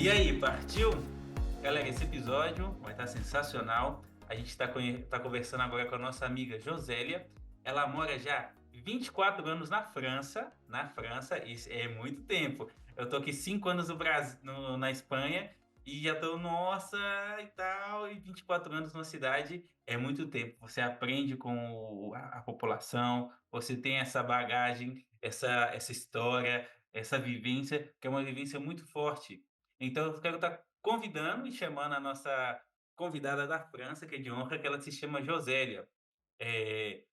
E aí, partiu? Galera, esse episódio vai estar sensacional. A gente está conversando agora com a nossa amiga Josélia. Ela mora já 24 anos na França, isso é muito tempo. Eu tô aqui 5 anos no Brasil, na Espanha e já tô, nossa, e tal, e 24 anos numa cidade é muito tempo. Você aprende com a população, você tem essa bagagem, essa história, essa vivência, que é uma vivência muito forte. Então eu quero estar convidando e chamando a nossa convidada da França, que é de honra, que ela se chama Josélia.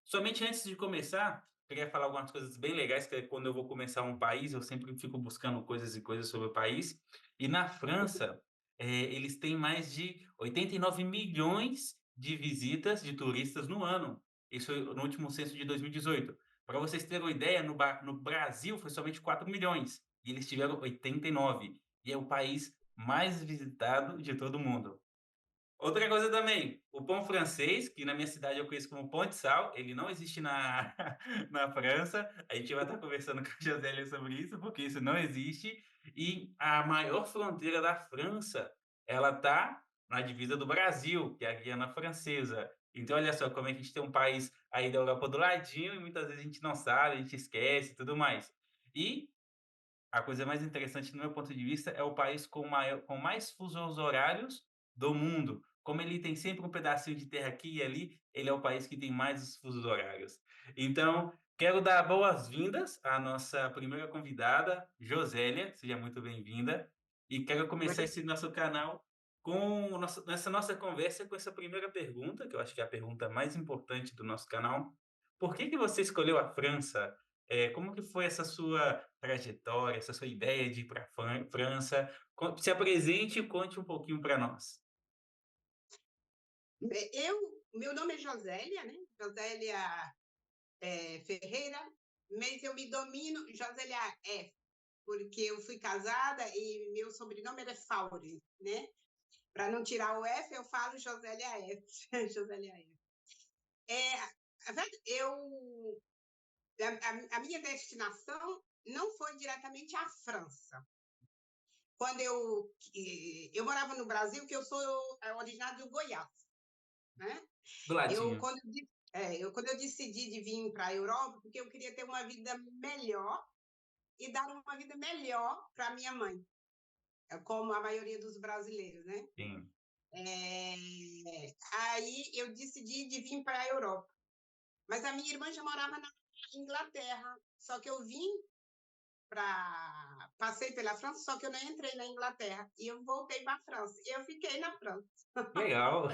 Somente antes de começar, queria falar algumas coisas bem legais, que é quando eu vou começar um país, eu sempre fico buscando coisas e coisas sobre o país. E na França, eles têm mais de 89 milhões de visitas de turistas no ano. Isso no último censo de 2018. Para vocês terem uma ideia, no Brasil foi somente 4 milhões e eles tiveram 89. E é o país mais visitado de todo mundo. Outra coisa também, o pão francês, que na minha cidade eu conheço como pão de sal, ele não existe na na França. A gente vai estar conversando com a Josélia sobre isso, porque isso não existe. E a maior fronteira da França, ela tá na divisa do Brasil, que é a Guiana Francesa. Então olha só como é que a gente tem um país aí da Europa do ladinho e muitas vezes a gente não sabe, a gente esquece e tudo mais. E a coisa mais interessante, no meu ponto de vista, é o país com mais fusos horários do mundo. Como ele tem sempre um pedacinho de terra aqui e ali, ele é o país que tem mais os fusos horários. Então, quero dar boas-vindas à nossa primeira convidada, Josélia, seja muito bem-vinda. E quero começar esse nosso canal com nessa nossa conversa com essa primeira pergunta, que eu acho que é a pergunta mais importante do nosso canal. Por que que você escolheu a França? Como que foi essa sua trajetória, essa sua ideia de ir para a França? Se apresente e conte um pouquinho para nós. Meu nome é Josélia, né? Josélia Ferreira, mas eu me domino Josélia F, porque eu fui casada e meu sobrenome era Faure, né? Para não tirar o F, eu falo Josélia F. Josélia F. É, a minha destinação não foi diretamente à França. Quando eu morava no Brasil, que eu sou originária do Goiás, né? Do Eu ladinho. quando quando eu decidi de vir para a Europa, porque eu queria ter uma vida melhor e dar uma vida melhor para minha mãe, como a maioria dos brasileiros, né. Sim. Aí eu decidi de vir para a Europa, mas a minha irmã já morava na Inglaterra, só que eu vim para passei pela França, só que eu não entrei na Inglaterra, e eu voltei para a França, e eu fiquei na França. Legal.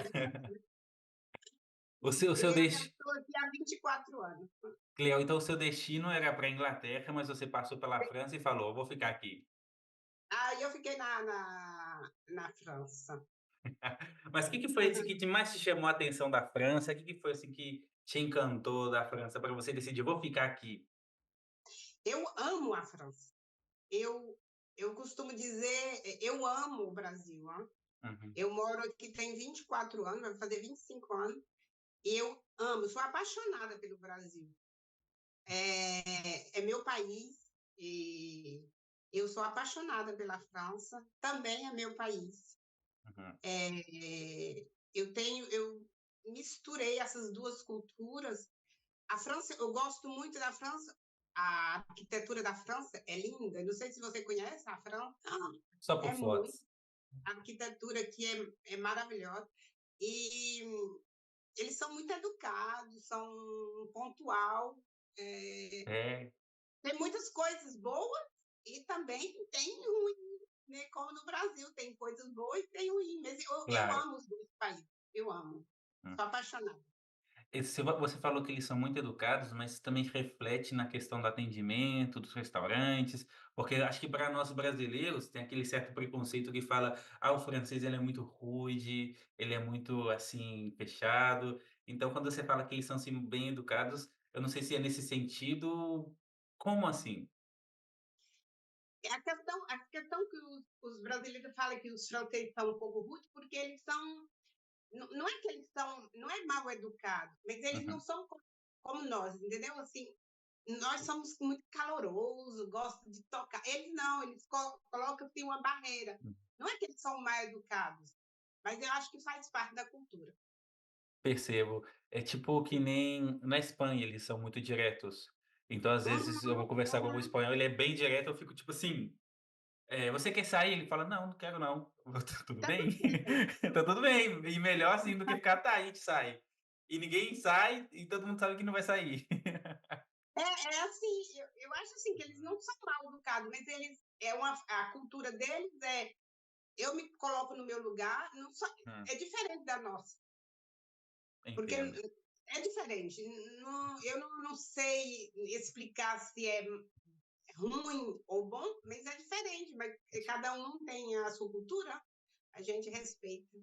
O seu E eu já destino. estou aqui há 24 anos. Legal, então o seu destino era para a Inglaterra, mas você passou pela França e falou: "Vou ficar aqui". Aí eu fiquei na França. Mas o que que foi assim que mais te chamou a atenção da França? O que que foi assim que te encantou da França para você decidir: "Vou ficar aqui"? Eu amo a França. Eu eu costumo dizer, eu amo o Brasil, hã. Uhum. Eu moro aqui tem 24 anos, vai fazer 25 anos, e eu amo, sou apaixonada pelo Brasil. É meu país e eu sou apaixonada pela França, também é meu país. Uhum. Eu misturei essas 2 culturas. A França, eu gosto muito da França, a arquitetura da França é linda, não sei se você conhece a França, Só por é muito, fotos. a arquitetura aqui é maravilhosa, e eles são muito educados, são pontual, eh, É, tem muitas coisas boas e também tem ruim, né, como no Brasil, tem coisas boas e tem ruim, mas eu claro. amo os 2 países, eu amo, Hum. sou apaixonada. Você falou que eles são muito educados, mas também reflete na questão do atendimento, dos restaurantes, porque eu acho que para nós brasileiros tem aquele certo preconceito que fala: "Ah, o francês ele é muito rude, ele é muito, assim, fechado". Então quando você fala que eles são, assim, bem educados, eu não sei se é nesse sentido, como assim? A questão que os brasileiros falam que os franceses são um pouco rudes, porque eles são, não é que eles são, não é mal educados, mas eles não Uhum. são como nós, entendeu? Assim, nós somos muito caloroso, gosta de tocar. Eles não, eles colocam que tem uma barreira. Não é que eles são mal educados, mas eu acho que faz parte da cultura. Percebo. É tipo que nem na Espanha, eles são muito diretos. Então, às Uhum, vezes, eu vou conversar com algum uhum. espanhol, ele é bem direto, eu fico tipo assim: "Você quer sair?" Ele fala: "Não, não quero não". "Tá tudo Tá bem?" tudo bem. "Tá tudo bem". E melhor assim do que ficar: "Tá, a gente sai". E ninguém sai e todo mundo sabe que não vai sair. É assim, eu acho assim que eles não são mal educados, mas eles a cultura deles é eu me coloco no meu lugar, não só, Hum, é diferente da nossa, porque entendo. é diferente. Eu não sei explicar se é ruim ou bom, mas é diferente. Mas cada um tem a sua cultura, a gente respeita.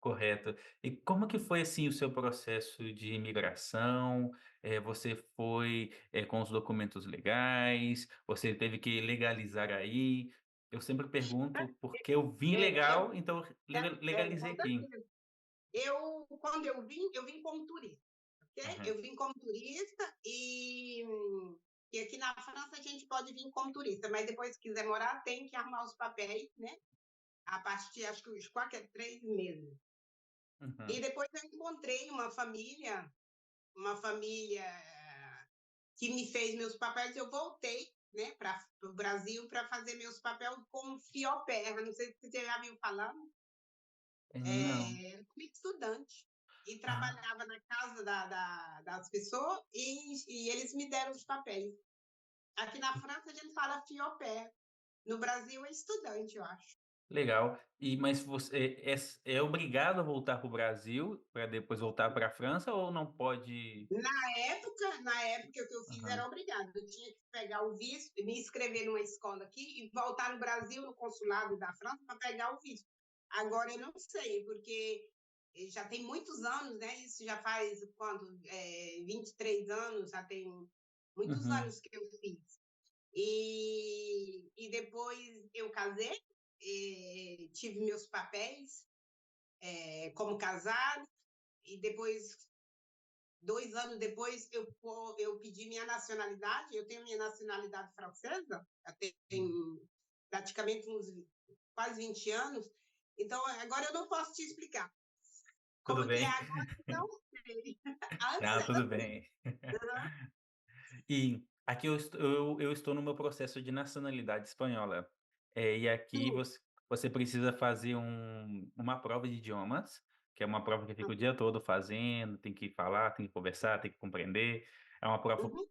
Correto. E como que foi, assim, o seu processo de imigração? Você foi, com os documentos legais? Você teve que legalizar aí? Eu sempre pergunto, porque eu vim É, legal, então legalizei com aqui. certeza. Quando eu vim como turista, ok? Uhum, Eu vim como turista e aqui na França a gente pode vir como turista, mas depois se quiser morar tem que arrumar os papéis, né? A partir, acho que os qualquer 3 meses. E uhum. depois eu encontrei uma família que me fez meus papéis. Eu voltei, né, para o Brasil para fazer meus papéis com Fioperra. Não sei se você já viu falando. Não. Como estudante e Ah, trabalhava na casa das pessoas e eles me deram os papéis. Aqui na França a gente fala Fioperra. No Brasil é estudante, eu acho. legal. Mas você é obrigado a voltar para o Brasil, para depois voltar para a França ou não pode? Na época o que eu fiz Aham, era obrigado. Eu tinha que pegar o visto, me inscrever numa escola aqui e voltar no Brasil, no consulado da França, para pegar o visto. Agora eu não sei, porque já tem muitos anos, né? Isso já faz quanto? 23 anos, já tem muitos uhum. anos que eu fiz. E depois eu casei, tive meus papéis como casado, e depois 2 anos depois, eu pedi minha nacionalidade. Eu tenho minha nacionalidade francesa, já tem praticamente uns quase 20 anos. Então, agora eu não posso te explicar. Tudo Como que é bem? agora, não sei. Antes Não, era tudo assim. bem. E aqui eu estou no meu processo de nacionalidade espanhola. E aqui Sim. você precisa fazer uma prova de idiomas, que é uma prova que fica o dia todo fazendo, tem que falar, tem que conversar, tem que compreender. É uma prova Uhum.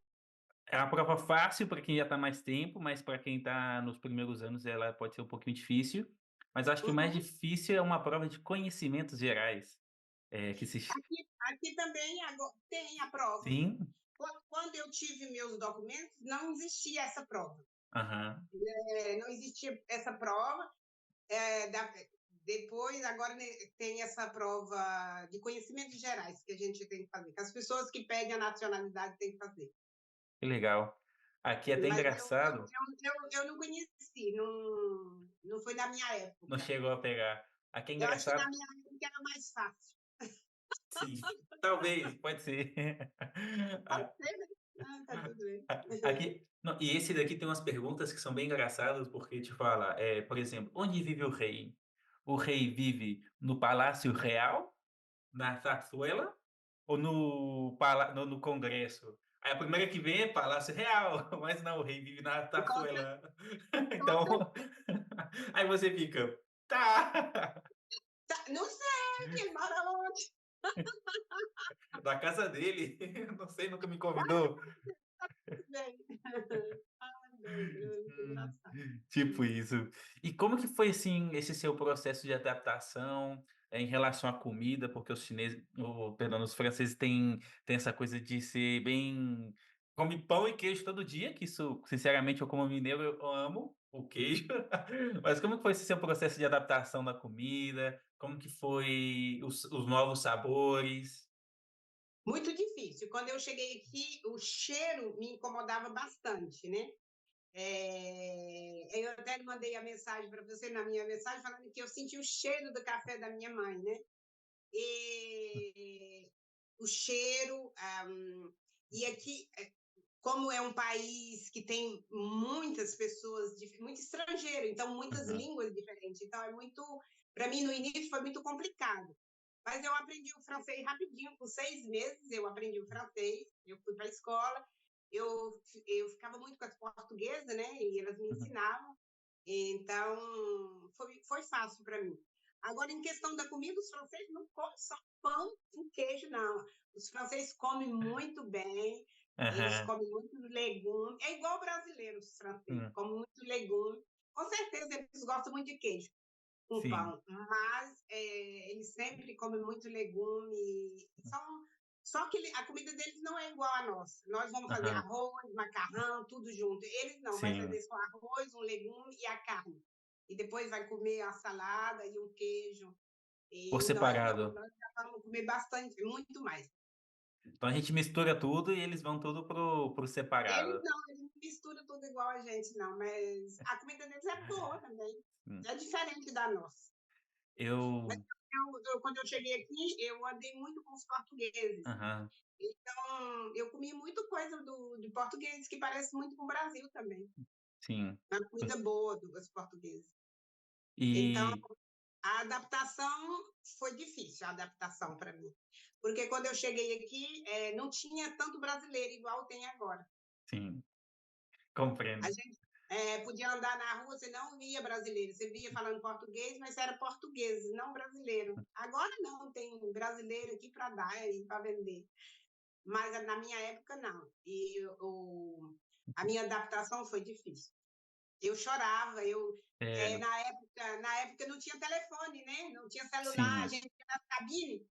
é uma prova fácil para quem já está mais tempo, mas para quem está nos primeiros anos ela pode ser um pouquinho difícil. Mas acho que o mais Uhum. difícil é uma prova de conhecimentos gerais, que se ch Aqui também tem a prova. sim, Quando eu tive meus documentos, não existia essa prova. aham. Não existia essa prova. Depois, agora, né, tem essa prova de conhecimentos gerais que a gente tem que fazer, que as pessoas que pedem a nacionalidade têm que fazer. Que legal. Aqui é até Mas engraçado, eu não conheci, não foi na minha não época. chegou a pegar. Aqui é Eu acho que na engraçado, minha época era mais fácil. sim, talvez, pode ser. Pode A ser, né? Ah, tá tudo bem. aqui não, e esse daqui tem umas perguntas que são bem engraçadas, porque te fala, por exemplo, onde vive o rei? O rei vive no Palácio Real, na Zarzuela ou no Congresso? Aí a primeira que vem é Palácio Real, mas não, o rei vive na Com, cer- Zarzuela. com Então, certeza. aí você fica: "Tá". Não sei, que ele mora onde. Da casa dele, não sei, nunca me convidou. Tudo bem. Ai, meu, muito Hum, engraçado. tipo isso. E como que foi, assim, esse seu processo de adaptação, em relação à comida? Porque os chineses perdão, os franceses têm essa coisa de ser bem come pão e queijo todo dia, que isso, sinceramente, eu como mineiro, eu amo o queijo. Mas como que foi esse seu processo de adaptação da comida? Como que foi os novos sabores? Muito difícil. Quando eu cheguei aqui, o cheiro me incomodava bastante, né? Eu até mandei a mensagem para você na minha mensagem falando que eu senti o cheiro do café da minha mãe, né? E o cheiro, e aqui como é um país que tem muitas pessoas, muito estrangeiro, então muitas Aham, línguas diferentes. Então é muito, para mim no início foi muito complicado. Mas eu aprendi o francês rapidinho, com 6 meses eu aprendi o francês. Eu fui para a escola, eu ficava muito com as portuguesas, né? E elas me uhum, ensinavam. Então foi fácil para mim. Agora, em questão da comida, os franceses não comem só pão com queijo, não. Os franceses comem muito bem, eles aham, comem muito legume. É igual brasileiros, os franceses, hum, comem muito legume. Com certeza, eles gostam muito de queijo com sim. pão, mas eles sempre comem muito legume. Só que a comida deles não é igual a nossa. Nós vamos fazer Aham, arroz, macarrão, tudo junto. Eles não, vai sim. fazer só arroz, um legume e a carne. E depois vai comer a salada e um queijo. Por E nós não, separado. nós já vamos comer bastante, muito mais. Então a gente mistura tudo e eles vão tudo pro Eles separado. não, eles não misturam tudo igual a gente, não, mas a comida deles é boa também. Hum. É diferente da nossa. Mas Eu. quando eu cheguei aqui, eu andei muito com os portugueses. Aham, Então, eu comi muito coisa de português que parece muito com o Brasil também. sim. É uma comida boa dos portugueses. Então, E a adaptação foi difícil, a adaptação para mim. Porque quando eu cheguei aqui, não tinha tanto brasileiro igual tem agora. sim, A compreendo. gente podia andar na rua, você não via brasileiro, você via falando português, mas era português, não brasileiro. Agora não, tem brasileiro aqui para dar e para vender. Mas na minha época, não. A minha adaptação foi difícil. Eu chorava, É, na época não tinha telefone, né? Não tinha celular, a sim. gente ia na cabine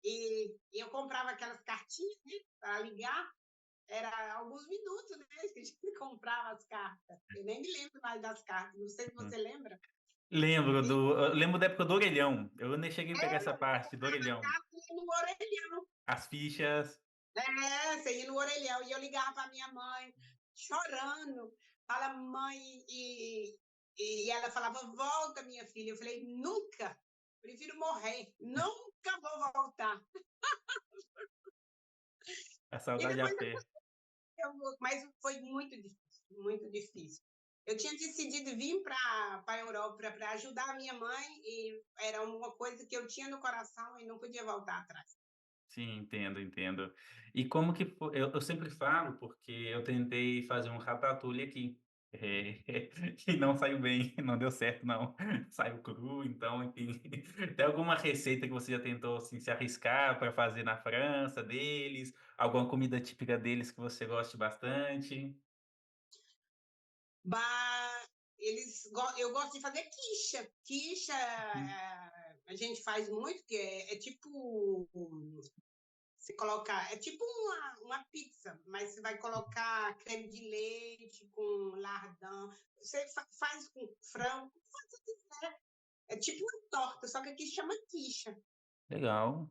e eu comprava aquelas cartinhas, né, para ligar. Era alguns minutos, né, que a gente comprava as cartas. Eu nem me lembro mais das cartas, não sei se Hum. você lembra. Eu lembro da época do orelhão. Eu nem cheguei a pegar essa Você parte do comprava a orelhão. carta e ia no orelhão. As fichas. Você ia no orelhão. E eu ligava para minha mãe, chorando. Fala, mãe, e ela falava, volta, minha filha. Eu falei, nunca, prefiro morrer, nunca vou voltar. A E saudade depois aperta. mas foi muito difícil, muito difícil. Eu tinha decidido vir para a Europa para ajudar a minha mãe e era uma coisa que eu tinha no coração e não podia voltar atrás. Sim, entendo, entendo. E como que fo eu sempre falo, porque eu tentei fazer um ratatouille aqui, e não saiu bem, não deu certo não, saiu cru, então, enfim. Tem alguma receita que você já tentou, assim, se arriscar para fazer na França deles? Alguma comida típica deles que você goste bastante? Bah, eu gosto de fazer quiche. Quiche Hum, a gente faz muito, que é tipo você colocar, é tipo uma pizza, mas você vai colocar creme de leite com lardão. Você faz com frango, como você quiser. É tipo uma torta, só que aqui chama quiche. legal.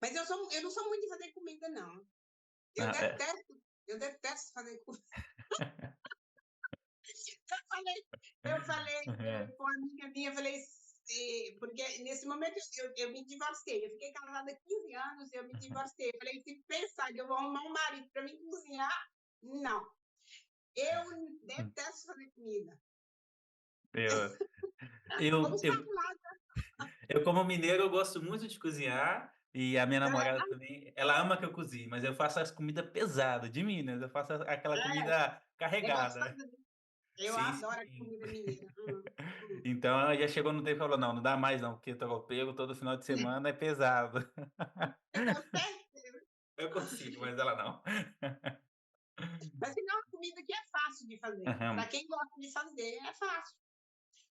Mas eu não sou muito de fazer comida, não. Eu Ah, é. detesto, eu detesto fazer comida. Eu falei, eu falei Aham. com uma amiga minha, eu falei, porque nesse momento eu me divorciei. Eu fiquei casada há 15 anos, eu me divorciei. Eu falei, se pensar que eu vou arrumar um marido para me cozinhar, não. Eu Hum. detesto fazer comida. Eu eu Vamos eu falar. Eu, como mineiro, eu gosto muito de cozinhar e a minha namorada também, ela ama que eu cozinhe, mas eu faço as comidas pesadas de Minas, eu faço aquela comida É carregada. gostosa, né? Eu Sim, adoro a sim. comida mineira. Hum. Então ela já chegou no tempo e falou: "Não, não dá mais não, porque tropeiro todo final de semana é pesado". Eu tenho certeza. Eu consigo, mas ela não. Mas se não, a comida aqui é fácil de fazer. Para Aham. quem gosta de fazer, é fácil.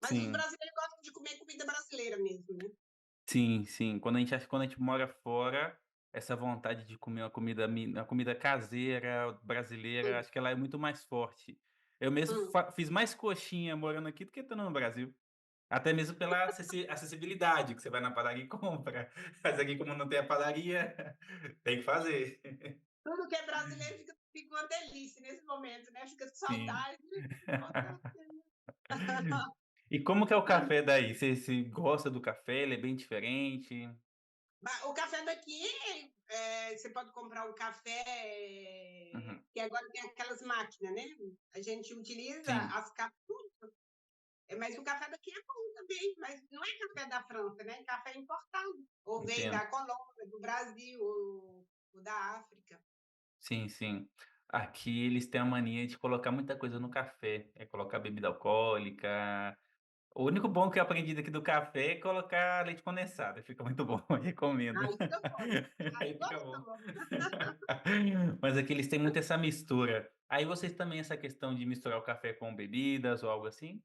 Mas os Sim, brasileiros gostam de comer comida brasileira mesmo, né? sim, sim. Quando a gente mora fora, essa vontade de comer uma comida caseira, brasileira, Hum, acho que ela é muito mais forte. Eu mesmo hum. fiz mais coxinha morando aqui do que estando no Brasil. Até mesmo pela acessibilidade, que você vai na padaria e compra. Mas aqui como não tem a padaria, tem que fazer. Tudo que é brasileiro fica uma delícia nesse momento, né? Fica com Sim. saudade. Com certeza. E como que é o café daí? Você gosta do café? Ele é bem diferente? O café daqui, você pode comprar um café, Uhum. que agora tem aquelas máquinas, né? A gente utiliza Sim, as cápsulas, mas o café daqui é bom também, mas não é café da França, né? É café importado, ou vem entendo. da Colômbia, do Brasil, ou da África. Sim, sim. Aqui eles têm a mania de colocar muita coisa no café, colocar bebida alcoólica. O único bom que eu aprendi daqui do café é colocar leite condensado, fica muito bom, recomendo. Aí eu gosto, aí Aí fica bom. gostou. Mas aqui eles têm muito essa mistura. Aí vocês também essa questão de misturar o café com bebidas ou algo assim?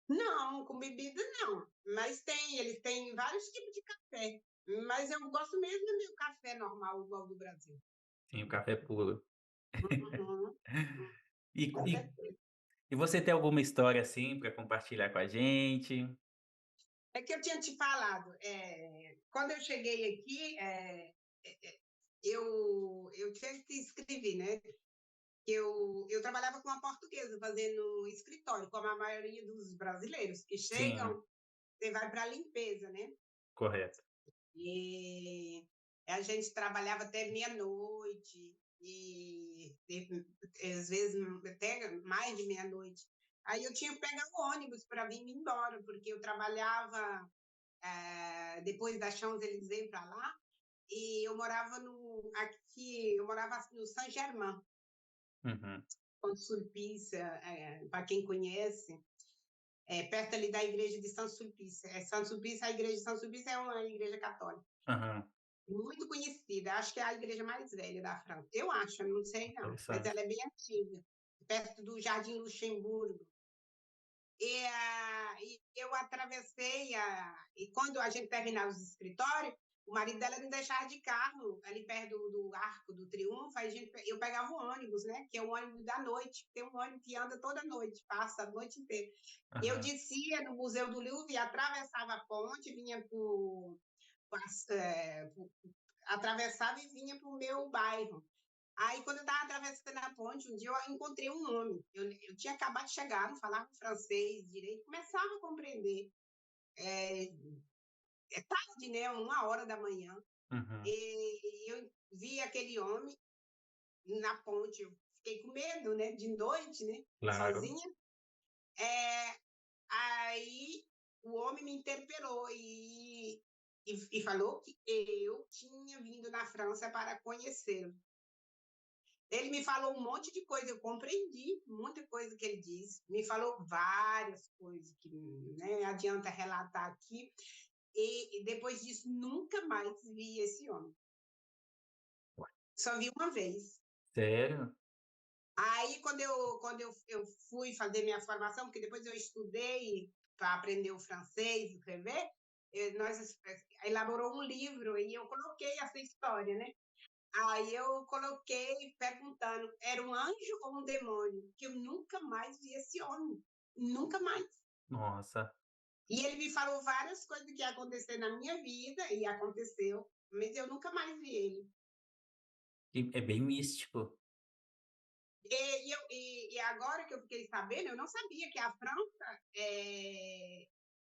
Não, com bebida não, mas eles têm vários tipos de café, mas eu gosto mesmo do meu café normal, igual do Brasil. Sim, o café puro. Uhum, E com e certeza. e você tem alguma história, assim, para compartilhar com a gente? É que eu tinha te falado, quando eu cheguei aqui, eu tinha que escrever, né? Eu trabalhava com uma portuguesa, fazendo escritório, como a maioria dos brasileiros que Sim, chegam, você vai para a limpeza, né? correto. E a gente trabalhava até meia-noite, às vezes até mais de meia-noite. Aí eu tinha que pegar o ônibus para vir embora, porque eu trabalhava depois da Champs-Élysées para lá, e eu morava eu morava no Saint-Germain, Uhum, com Sulpice, para quem conhece, perto ali da igreja de São Sulpice. São Sulpice, a igreja de São Sulpice é uma igreja católica, aham, muito conhecida, acho que é a igreja mais velha da França. Eu acho, eu não sei não, mas interessante. ela é bem antiga, perto do Jardim Luxemburgo. E eu atravessei, e quando a gente terminava os escritórios, o marido dela me deixava de carro ali perto do Arco do Triunfo, eu pegava o ônibus, né? Que é um ônibus da noite, tem um ônibus que anda toda noite, passa a noite inteira. Eu Aham, descia no Museu do Louvre, atravessava a ponte, atravessava e vinha para o meu bairro. Aí, quando eu estava atravessando a ponte, um dia eu encontrei um homem. Eu tinha acabado de chegar, não falava francês direito, começava a compreender. É, é tarde, né? 1 hora da manhã. uhum, E eu vi aquele homem na ponte. Eu fiquei com medo, né? De noite, né? claro. Sozinha. É, aí o homem me interpelou e falou que eu tinha vindo na França para conhecê-lo. Ele me falou um monte de coisa, eu compreendi muita coisa que ele disse, me falou várias coisas que nem adianta relatar aqui, e depois disso nunca mais vi esse homem, só vi uma vez. Sério? Aí, eu fui fazer minha formação, porque depois eu estudei para aprender o francês, escrever, nós elaborou um livro e eu coloquei essa história, né? Aí eu coloquei perguntando, era um anjo ou um demônio? Que eu nunca mais vi esse homem, nunca mais. Nossa, E ele me falou várias coisas que ia acontecer na minha vida, e aconteceu, mas eu nunca mais vi ele. é bem místico. E agora que eu fiquei sabendo, eu não sabia que a França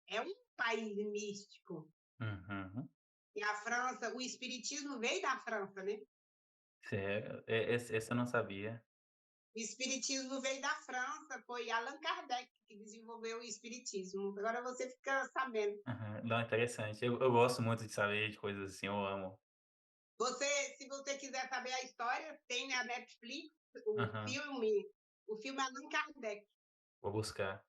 é um país místico. Uhum. E a França, o espiritismo veio da França, né? Sério? Essa eu não sabia. O espiritismo veio da França, foi Allan Kardec que desenvolveu o espiritismo. Agora você fica sabendo. Aham. Não, interessante. Eu gosto muito de saber de coisas assim, eu amo. Se você quiser saber a história, tem na Netflix Aham. o filme Allan Kardec. Vou buscar,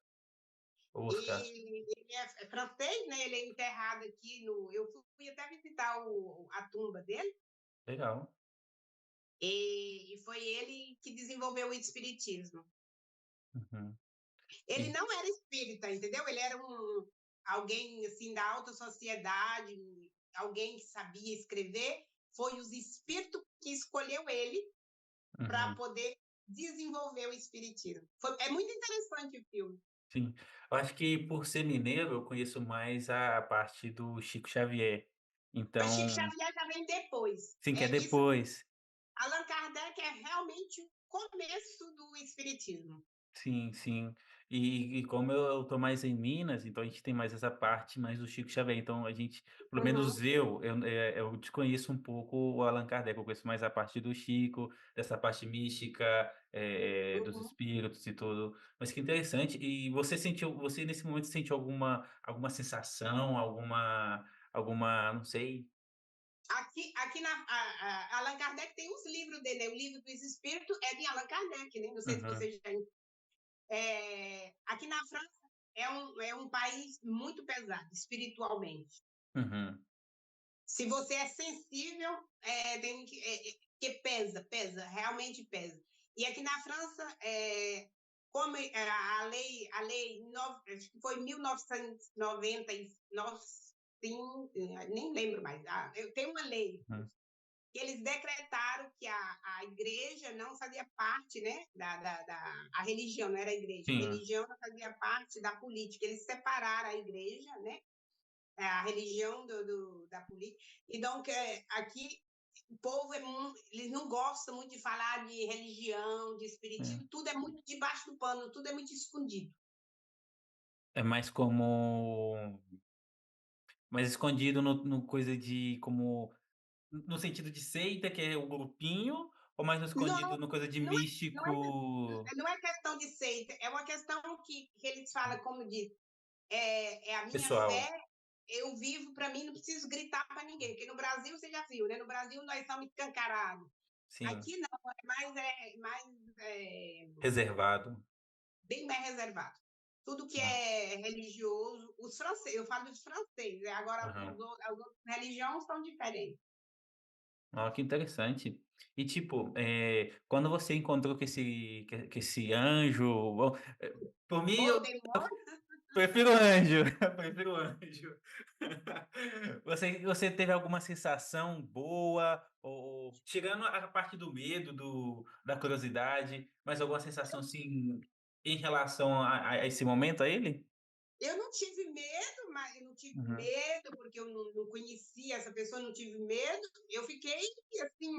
vou buscar. E ele é francês, né? Ele é enterrado aqui no. Eu fui até visitar a tumba dele, Legal. e foi ele que desenvolveu o espiritismo. Uhum. Ele E não era espírita, entendeu? Ele era alguém assim da alta sociedade, alguém que sabia escrever. Foi os espíritos que escolheu ele para uhum. poder desenvolver o espiritismo. É muito interessante o filme. Sim. Eu acho que por ser mineiro, eu conheço mais a parte do Chico Xavier. Mas Chico Então, Xavier já vem depois. sim, que é Isso, depois. Allan Kardec é realmente o começo do espiritismo. Sim, sim. E como eu tô mais em Minas, então a gente tem mais essa parte mais do Chico Xavier, então a gente, pelo Uhum, menos eu desconheço um pouco o Allan Kardec, eu conheço mais a parte do Chico, dessa parte mística, dos uhum. espíritos e tudo. Mas que interessante. E você nesse momento sentiu alguma sensação, não sei. Aqui Allan Kardec tem uns livros dele, né? O livro dos Espíritos é de Allan Kardec, né? Não sei se Uhum, você já. Aqui na França é um país muito pesado espiritualmente. uhum, Se você é sensível, que pesa, realmente pesa. E aqui na França, como a lei acho que foi 1999, nem lembro mais. Eu tenho uma lei uhum. que eles decretaram que a igreja não fazia parte, né, a religião, não era a igreja, a Sim. religião não fazia parte da política, eles separaram a igreja, né, a religião da política, então aqui o povo eles não gostam muito de falar de religião, de É. espiritismo, tudo é muito debaixo do pano, tudo é muito escondido. É mais escondido no coisa de como no sentido de seita, que é o grupinho, ou mais no escondido Não, no coisa de não é, não é, místico não é questão de seita, é uma questão que eles falam, como diz, é a minha pessoal? fé, eu vivo para mim, não preciso gritar para ninguém, porque no Brasil você já viu, né? No Brasil nós somos escancarados. Sim, Aqui não, é reservado. bem mais reservado. Tudo que Ah, é religioso, os franceses, eu falo dos franceses, né? Agora aham. as outras religiões são diferentes. Ó, que interessante. E tipo, quando você encontrou com esse anjo, bom, por mim Ou eu demônio, prefiro anjo, prefiro anjo. Você teve alguma sensação boa, ou tirando a parte do medo, da curiosidade, mas alguma sensação assim em relação a esse momento a ele? eu não tive medo, mas eu não tive Uhum, medo porque eu não conhecia essa pessoa, não tive medo. Eu fiquei assim,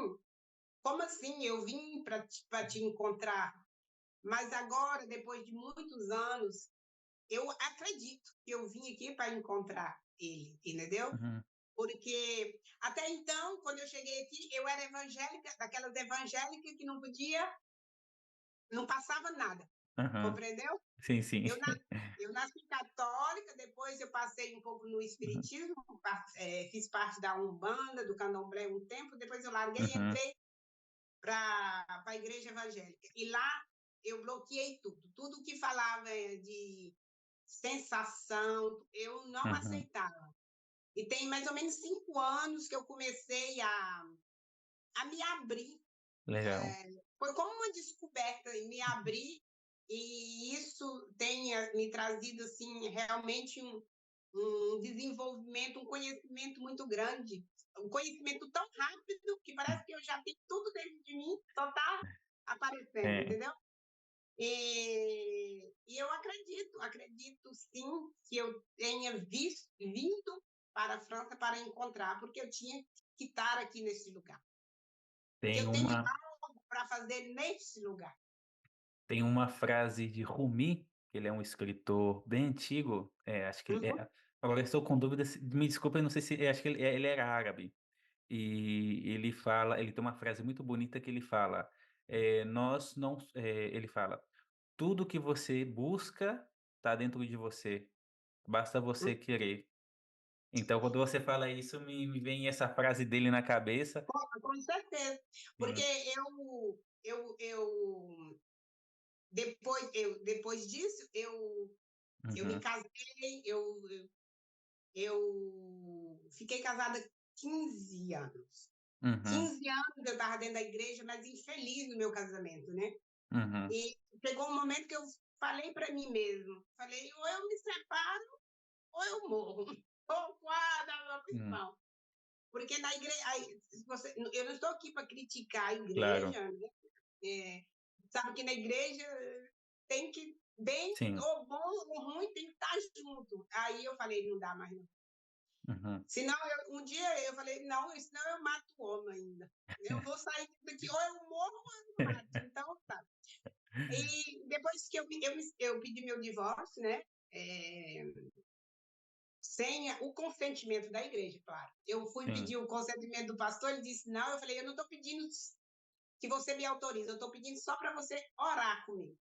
como assim? Eu vim para te encontrar, mas agora, depois de muitos anos, eu acredito que eu vim aqui para encontrar ele, entendeu? uhum, Porque até então, quando eu cheguei aqui, eu era evangélica, daquelas evangélicas que não podia, não passava nada, uhum. compreendeu? Sim, sim. Eu, na, eu nasci católica, depois eu passei um pouco no Uhum, espiritismo, fiz parte da Umbanda, do Candomblé um tempo, depois eu larguei e uhum, entrei para a igreja evangélica. E lá eu bloqueei tudo, tudo que falava de sensação, eu não uhum. aceitava. E tem mais ou menos 5 anos que eu comecei a me abrir. Legal. Foi como uma descoberta, e me abrir, e isso tem me trazido assim, realmente um desenvolvimento, um conhecimento muito grande. Um conhecimento tão rápido que parece que eu já tenho tudo dentro de mim, só está aparecendo, É, entendeu? E eu acredito sim que eu tenha vindo para a França para encontrar, porque eu tinha que estar aqui nesse lugar. tem Eu tenho uma algo para fazer nesse lugar. Tem uma frase de Rumi, que ele é um escritor bem antigo, acho que ele Uhum, agora eu estou com dúvida, me desculpa, eu não sei se, acho que ele era árabe. E ele tem uma frase muito bonita que ele fala, nós não, ele fala, tudo que você busca está dentro de você, basta você uhum. querer. Então, quando você fala isso, me vem essa frase dele na cabeça. Com certeza. Porque Sim. depois disso, eu me Uhum, casei, eu fiquei casada 15 anos. uhum, 15 anos eu estava dentro da igreja, mas infeliz no meu casamento, né? uhum, E chegou um momento que eu falei para mim mesmo, falei, ou eu me separo ou eu morro. Ou qual a uhum, opção? Porque na igreja, eu não estou aqui para criticar a claro, igreja, né? É, sabe que na igreja tem que, bem sim. ou bom ou ruim, tem que estar junto. Aí eu falei, não dá mais não. Uhum. Senão, um dia eu falei, não, senão eu mato o homem ainda. Eu vou sair daqui, ou eu morro ou eu mato. Então, tá. E depois que eu pedi meu divórcio, né? eh, Sem o consentimento da igreja, claro. Eu fui Sim, pedir o consentimento do pastor, ele disse: não. Eu falei: eu não estou pedindo que você me autorize, eu estou pedindo só para você orar comigo.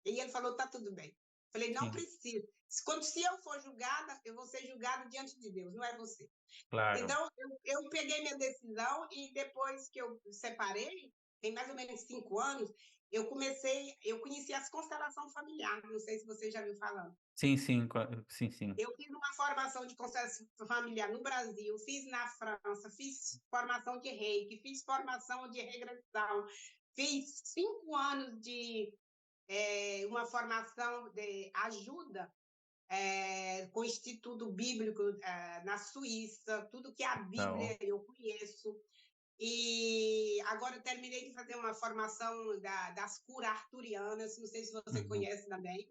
E ele falou: tá tudo bem. Eu falei: não sim, precisa. Se eu for julgada, eu vou ser julgada diante de Deus, não é você. claro. Então, eu peguei minha decisão e depois que eu separei, tem mais ou menos 5 anos, eu conheci as constelações familiares, não sei se você já viu falando. Sim, sim, sim, sim. Eu fiz uma formação de constelação familiar no Brasil, fiz na França, fiz formação de reiki, fiz formação de regressão, fiz 5 anos de uma formação de ajuda com o Instituto Bíblico na Suíça, tudo que é a Não. Bíblia eu conheço. E agora eu terminei de fazer uma formação das curas arturianas, não sei se você Uhum. conhece também,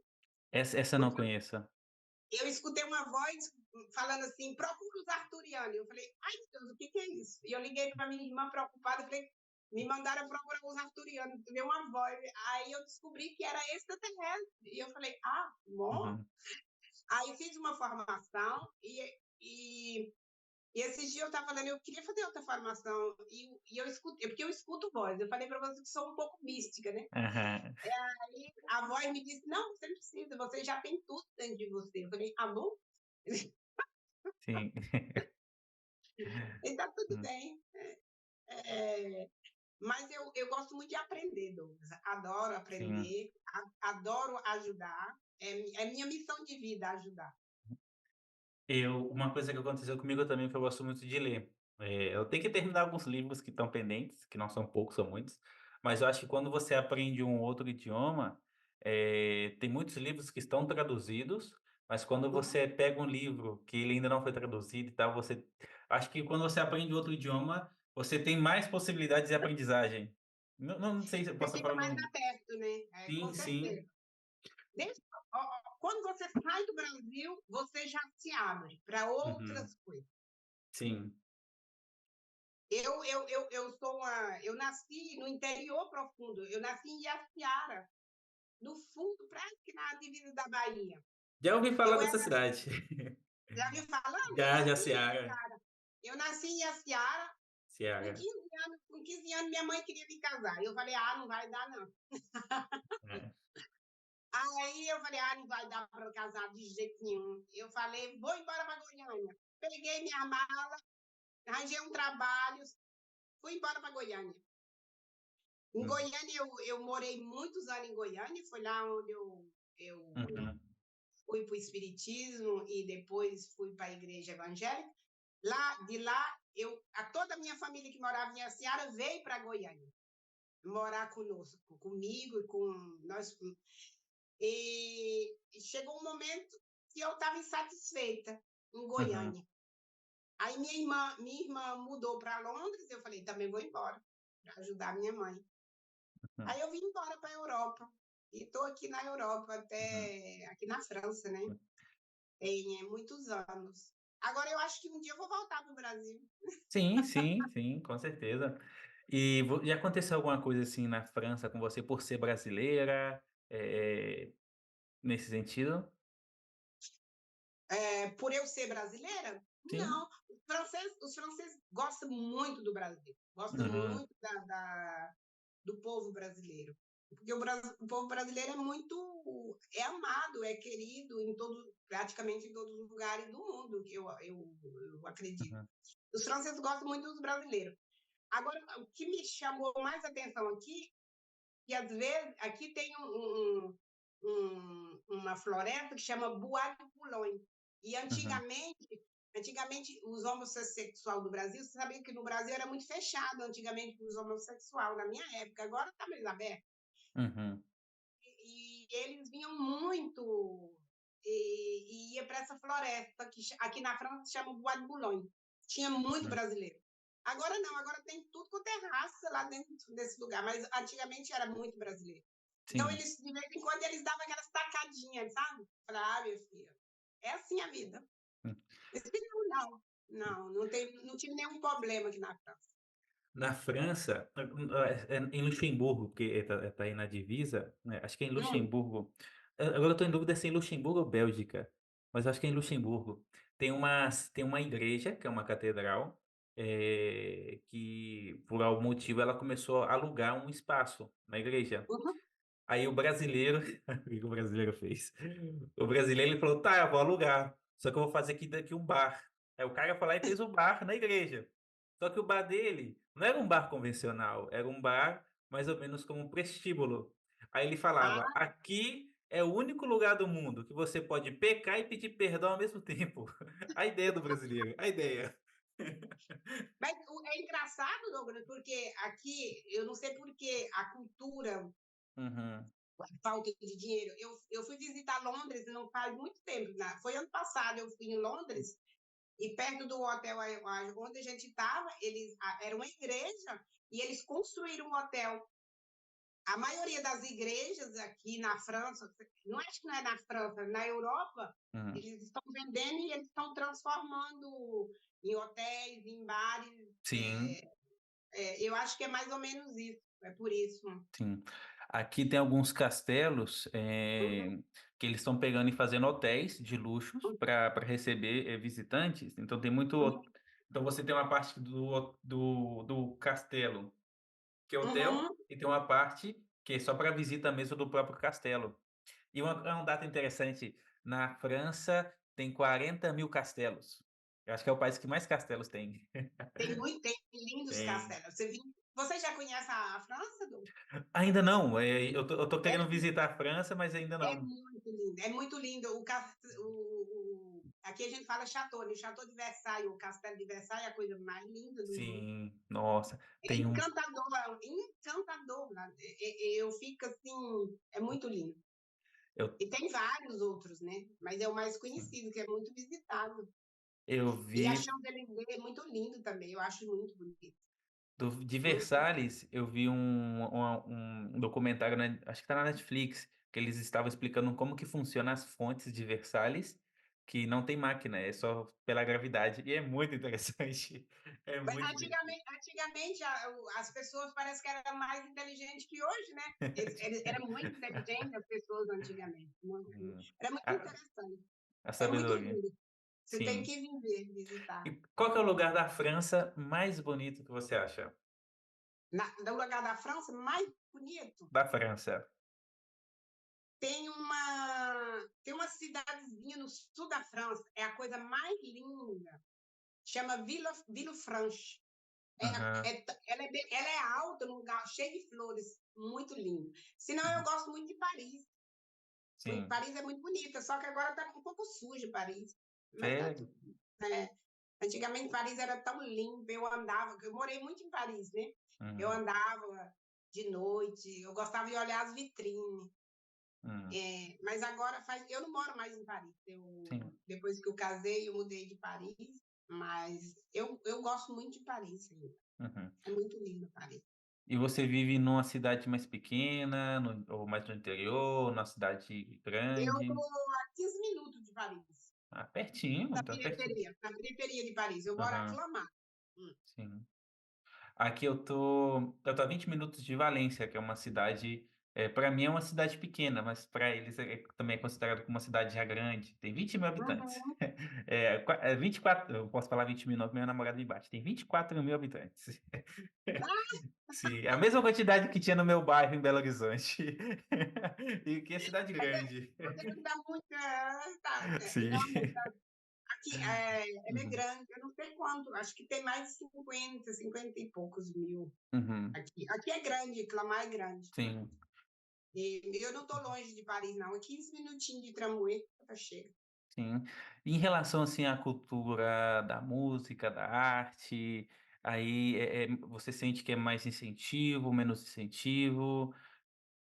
Essa eu não porque conheço. eu escutei uma voz falando assim: procura os arturianos. Eu falei: ai, meu Deus, o que é isso? E eu liguei para minha irmã preocupada, falei: me mandaram procurar os arturianos, veio uma voz. Aí eu descobri que era extraterrestre. E eu falei: ah, bom. Uhum. Aí fiz uma formação e, e esses dias eu estava falando, eu queria fazer outra formação. E eu escutei, porque eu escuto voz. Eu falei para você que sou um pouco mística, né? Aham. Aí a voz me disse: não, você não precisa, você já tem tudo dentro de você. Eu falei: ah, bom? Sim. E tá tudo Hum, bem. É, mas eu gosto muito de aprender, Douglas. Adoro sim. aprender, adoro ajudar. É minha missão de vida ajudar. Uma coisa que aconteceu comigo também foi eu gosto muito de ler. Eu tenho que terminar alguns livros que estão pendentes, que não são poucos, são muitos, mas eu acho que quando você aprende um outro idioma, tem muitos livros que estão traduzidos, mas quando Uhum. você pega um livro que ele ainda não foi traduzido e tal, você acho que quando você aprende outro idioma, você tem mais possibilidades de aprendizagem. Não sei se eu Você posso fica falar mais um. aberto, né? Com Sim, sim, certeza. Desde, quando você sai do Brasil, você já se abre para uhum, outras coisas. sim, Eu nasci no interior profundo. Eu nasci em Iaciara, no fundo, praticamente na divisa da Bahia. já ouvi falar Eu dessa era, cidade. já me falando, eu Já, nasci em Seara. Iaciara. Eu nasci em Iaciara. Com Seara. 15 anos, minha mãe queria me casar. Eu falei: ah, não vai dar, não. É. Aí eu falei: ah, não vai dar para eu casar de jeito nenhum. Eu falei: vou embora para Goiânia. Peguei minha mala, arranjei um trabalho, fui embora para Goiânia. Em Hum, Goiânia, eu morei muitos anos em Goiânia, foi lá onde eu uhum, fui para o Espiritismo e depois fui para a Igreja Evangélica. De lá, toda a minha família que morava em Seara veio para Goiânia morar conosco, comigo e com nós. E chegou um momento que eu estava insatisfeita em uhum, Goiânia. Aí minha irmã mudou para Londres, eu falei: também vou embora para ajudar minha mãe. uhum, Aí eu vim embora para a Europa. E estou aqui na Europa, uhum. até aqui na França, né? Tem muitos anos. Agora eu acho que um dia eu vou voltar para o Brasil. Sim, sim, sim, com certeza. E já aconteceu alguma coisa assim na França com você por ser brasileira, nesse sentido? Por eu ser brasileira? Sim. Não. Os franceses gostam muito do Brasil, gostam Uhum, muito do povo brasileiro. Porque o povo brasileiro é amado, é querido praticamente em todos os lugares do mundo, que eu acredito. uhum, Os franceses gostam muito dos brasileiros. Agora, o que me chamou mais atenção aqui, que às vezes aqui tem uma floresta que chama Bois de Boulogne. E uhum, antigamente os homossexuais do Brasil, você sabia que no Brasil era muito fechado antigamente para os homossexuais, na minha época, agora está mais aberto. uhum, E eles vinham muito e ia para essa floresta, que aqui na França se chama Bois de Boulogne. Tinha muito uhum. brasileiro. Agora não, agora tem tudo com terraça lá dentro desse lugar, mas antigamente era muito brasileiro. Então, Sim. de vez em quando, eles davam aquelas tacadinhas, sabe? Falei: ah, minha filha, é assim a vida. Hum. Esse não, não tive nenhum problema aqui na França. Na França, em Luxemburgo, porque tá aí na divisa, né? Acho que é em Hum, Luxemburgo. Agora eu tô em dúvida se é em Luxemburgo ou Bélgica, mas acho que é em Luxemburgo. Tem uma igreja, que é uma catedral, que por algum motivo ela começou a alugar um espaço na igreja. uhum. Aí o brasileiro, o que que o brasileiro fez? O brasileiro ele falou: tá, eu vou alugar, só que eu vou fazer aqui daqui um bar. Aí o cara foi lá e fez um bar na igreja. Só que o bar dele não era um bar convencional, era um bar mais ou menos como um prostíbulo. Aí ele falava: Ah, aqui é o único lugar do mundo que você pode pecar e pedir perdão ao mesmo tempo. A ideia do brasileiro, a ideia. mas é engraçado, Douglas, porque aqui, eu não sei por que a cultura, Uhum, a falta de dinheiro. Eu fui visitar Londres não faz muito tempo, foi ano passado, eu fui em Londres, e perto do hotel onde a gente estava, era uma igreja, e eles construíram um hotel. A maioria das igrejas aqui na França, não acho que não é na França, na Europa, uhum. eles estão vendendo e eles estão transformando em hotéis, em bares. Sim. Eu acho que é mais ou menos isso, é por isso. Sim. Aqui tem alguns castelos, Uhum, que eles estão pegando e fazendo hotéis de luxos para receber, visitantes. Então tem muito uhum, então você tem uma parte do castelo, que é hotel, uhum. e tem uma parte que é só para visita mesmo do próprio castelo. E um dado interessante, na França tem 40.000 castelos. Eu acho que é o país que mais castelos tem. Tem lindos Tem. castelos. Você já conhece a França, Du? Ainda não, eu tô É, querendo visitar a França, mas ainda é não. muito lindo, é muito lindo. Aqui a gente fala Chateau, né? Chateau de Versailles, o Castelo de Versailles é a coisa mais linda do mundo. Sim, nossa, É tem um encantador, encantador. Né? Eu fico assim, é muito lindo. eu E tem vários outros, né? Mas é o mais sim, conhecido, que é muito visitado. eu E a vi Champs-Élysées é muito lindo também, eu acho muito bonito. de Muito. Versalhes, eu vi um documentário, acho que tá na Netflix, que eles estavam explicando como que funciona as fontes de Versalhes, que não tem máquina, é só pela gravidade, e é muito interessante, é Mas muito interessante. antigamente as pessoas parece que eram mais inteligentes que hoje, né? Eles eram muito inteligentes as pessoas antigamente. Hum, Era muito a interessante. a É muito sabedoria, lindo. Você tem sim. que viver, visitar. E qual que é o lugar da França mais bonito que você acha? No lugar da França, mais bonito, Da França. tem uma cidadezinha no sul da França, é a coisa mais linda. Chama Villefranche. Aham, Ela é alta, num lugar cheio de flores, muito lindo. Senão eu uhum, gosto muito de Paris. sim. Paris é muito bonita, só que agora está um pouco suja Paris. Mas tá Sério? tudo. É. Antigamente Paris era tão limpo, eu morei muito em Paris, né? Eu Uhum, andava de noite, eu gostava de olhar as vitrines. uhum, Mas agora eu não moro mais em Paris. sim, Depois que eu casei, eu mudei de Paris, mas eu gosto muito de Paris ainda. uhum. É muito lindo Paris. E você vive numa cidade mais pequena, ou mais no interior, numa cidade Eu grande? estou a 15 minutos de Paris, Ah, pertinho, tá pertinho. na periferia de Paris. Eu moro a Aham, Clamart. Hum. sim. Aqui eu tô a 20 minutos de Valência, que é uma cidade, para mim é uma cidade pequena, mas para eles também é considerado como uma cidade já grande. Tem 20.000 habitantes. Uhum. 24, eu posso falar 20 minutos, minha namorada me bate. Tem 24.000 habitantes. Sim, é a mesma quantidade que tinha no meu bairro em Belo Horizonte. E que é cidade grande. Você não dá muita. Tá, Sim. realmente, aqui ela é Uhum, grande, eu não sei quanto, acho que tem mais de 50 e poucos mil uhum, aqui. Aqui é grande, Clamart é grande. sim, E eu não estou longe de Paris, não. É 15 minutinhos de tramway, tá chega. sim. Em relação, assim, à cultura da música, da arte, aí, você sente que é mais incentivo, menos incentivo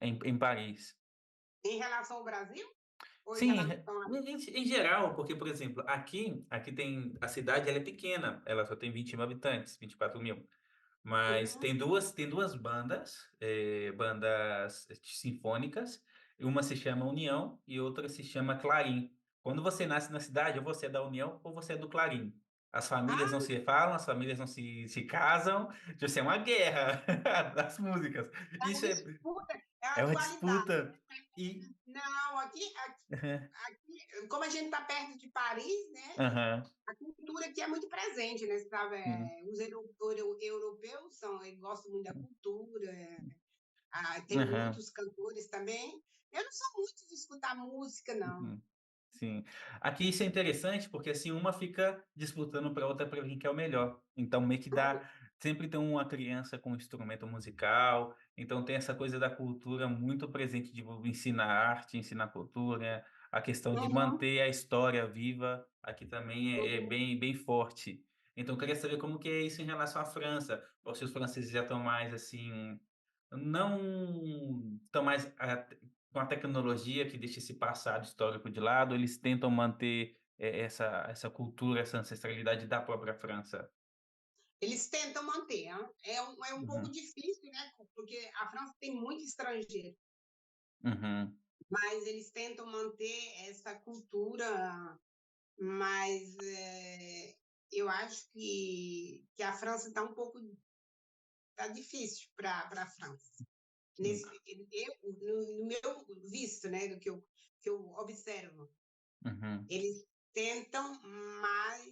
em Paris? Em relação ao Brasil ou em Sim, relação a. em geral, porque, por exemplo, aqui tem a cidade ela é pequena, ela só tem 20.000 habitantes, 24.000. Mas Uhum. tem duas bandas, bandas sinfônicas, e uma se chama União e outra se chama Clarim. Quando você nasce na cidade, ou você é da União ou você é do Clarim. As famílias não Ah, se falam, as famílias não se casam, tipo assim, é uma guerra das músicas. é uma Isso disputa, é uma é uma dualidade. disputa e Não, aqui, como a gente está perto de Paris, né? aham, A cultura aqui é muito presente, né? Você sabe, sim, os europeus gostam muito da cultura, tem aham. muitos cantores também. Eu não sou muito de escutar música, não. Uhum. Sim. Aqui isso é interessante, porque assim uma fica disputando para outra para ver quem que é o melhor. Então meio que dá sempre tem uma criança com um instrumento musical, então tem essa coisa da cultura muito presente de ensinar arte, ensinar cultura, a questão de Uhum, manter a história viva, aqui também é uhum. bem forte. Então eu queria saber como que é isso em relação à França, ou se os franceses já estão mais assim, não estão mais com a tecnologia que deixa esse passado histórico de lado, eles tentam manter, essa cultura, essa ancestralidade da própria França. Eles tentam manter, hã? É um pouco Uhum, difícil, né? Porque a França tem muito estrangeiro, uhum, mas eles tentam manter essa cultura, mas eu acho que a França está um pouco tá difícil para a França. sim, No meu visto, né, do que eu observo, uhum, eles tentam, mas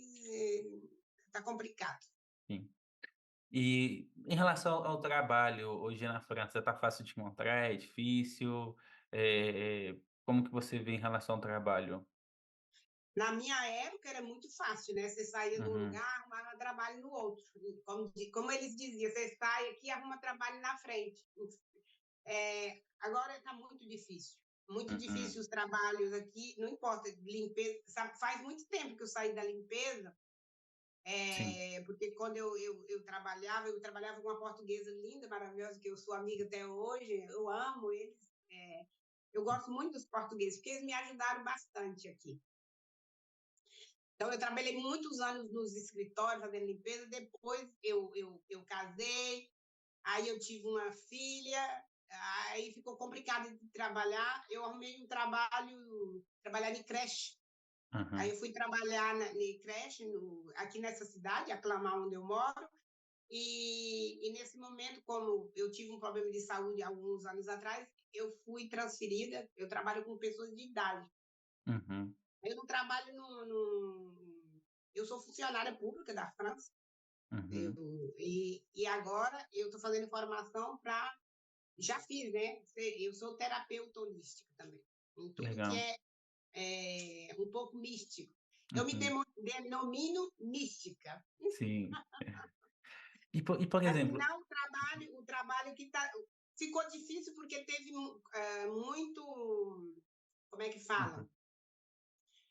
está complicado. sim. E em relação ao trabalho hoje na França, tá fácil de encontrar, é difícil? Como que você vê em relação ao trabalho? Na minha época era muito fácil, né? Você saía de um Uhum, lugar, arrumava trabalho no outro. Como eles diziam, você sai aqui e arruma trabalho na frente. Agora está muito difícil. Muito uhum, difícil os trabalhos aqui, não importa, limpeza. Sabe, faz muito tempo que eu saí da limpeza, sim, porque quando eu trabalhava com uma portuguesa linda, maravilhosa, que eu sou amiga até hoje, eu amo eles. Eu gosto muito dos portugueses, porque eles me ajudaram bastante aqui. Então, eu trabalhei muitos anos nos escritórios fazendo limpeza. Depois, eu casei, aí eu tive uma filha, aí ficou complicado de trabalhar. Eu arrumei um trabalho, trabalhar em creche. Aí uhum, eu fui trabalhar em creche aqui nessa cidade, Aclamar, onde eu moro. E nesse momento, como eu tive um problema de saúde alguns anos atrás, eu fui transferida. Eu trabalho com pessoas de idade. uhum, Eu não trabalho eu sou funcionária pública da França. uhum. E agora eu estou fazendo formação para. Já fiz, né? Eu sou terapeuta holística também, em tudo que Legal. é um pouco místico. Eu me Uhum, denomino mística. sim. E por exemplo Afinal, o trabalho ficou difícil porque teve muito. Como é que fala? uhum,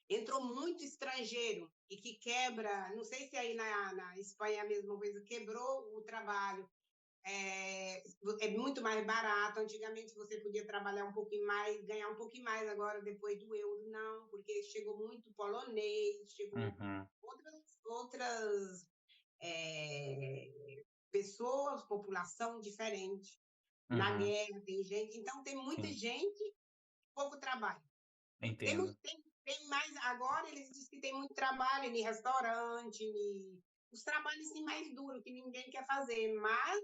Entrou muito estrangeiro e que quebra. Não sei se aí na Espanha é a mesma coisa, quebrou o trabalho. É muito mais barato. Antigamente você podia trabalhar um pouquinho mais, ganhar um pouquinho mais agora depois do euro, não, porque chegou muito polonês, chegou uhum, outras pessoas, população diferente. Na uhum, guerra tem gente, então tem muita sim, gente, pouco trabalho. entendo. Tem mais, agora eles dizem que tem muito trabalho em restaurante, os trabalhos assim, mais duros, que ninguém quer fazer, mas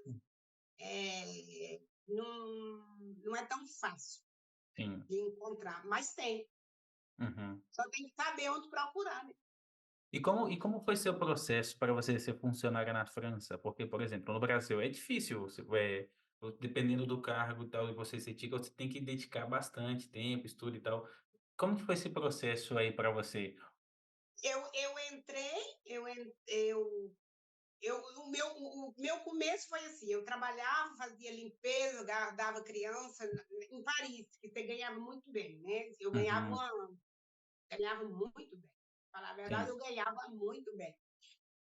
não é tão fácil Sim, de encontrar, mas tem. uhum. Só tem que saber onde procurar, né? E como foi seu processo para você ser funcionária na França? Porque, por exemplo, no Brasil é difícil, dependendo do cargo e tal, e você ser tico, você tem que dedicar bastante tempo, estudo e tal. Como que foi esse processo aí para você? Eu entrei, o meu começo foi assim, eu trabalhava, fazia limpeza, guardava criança em Paris, que você ganhava muito bem, né? Eu Uhum, ganhava muito bem. Para falar a verdade, sim. eu ganhava muito bem.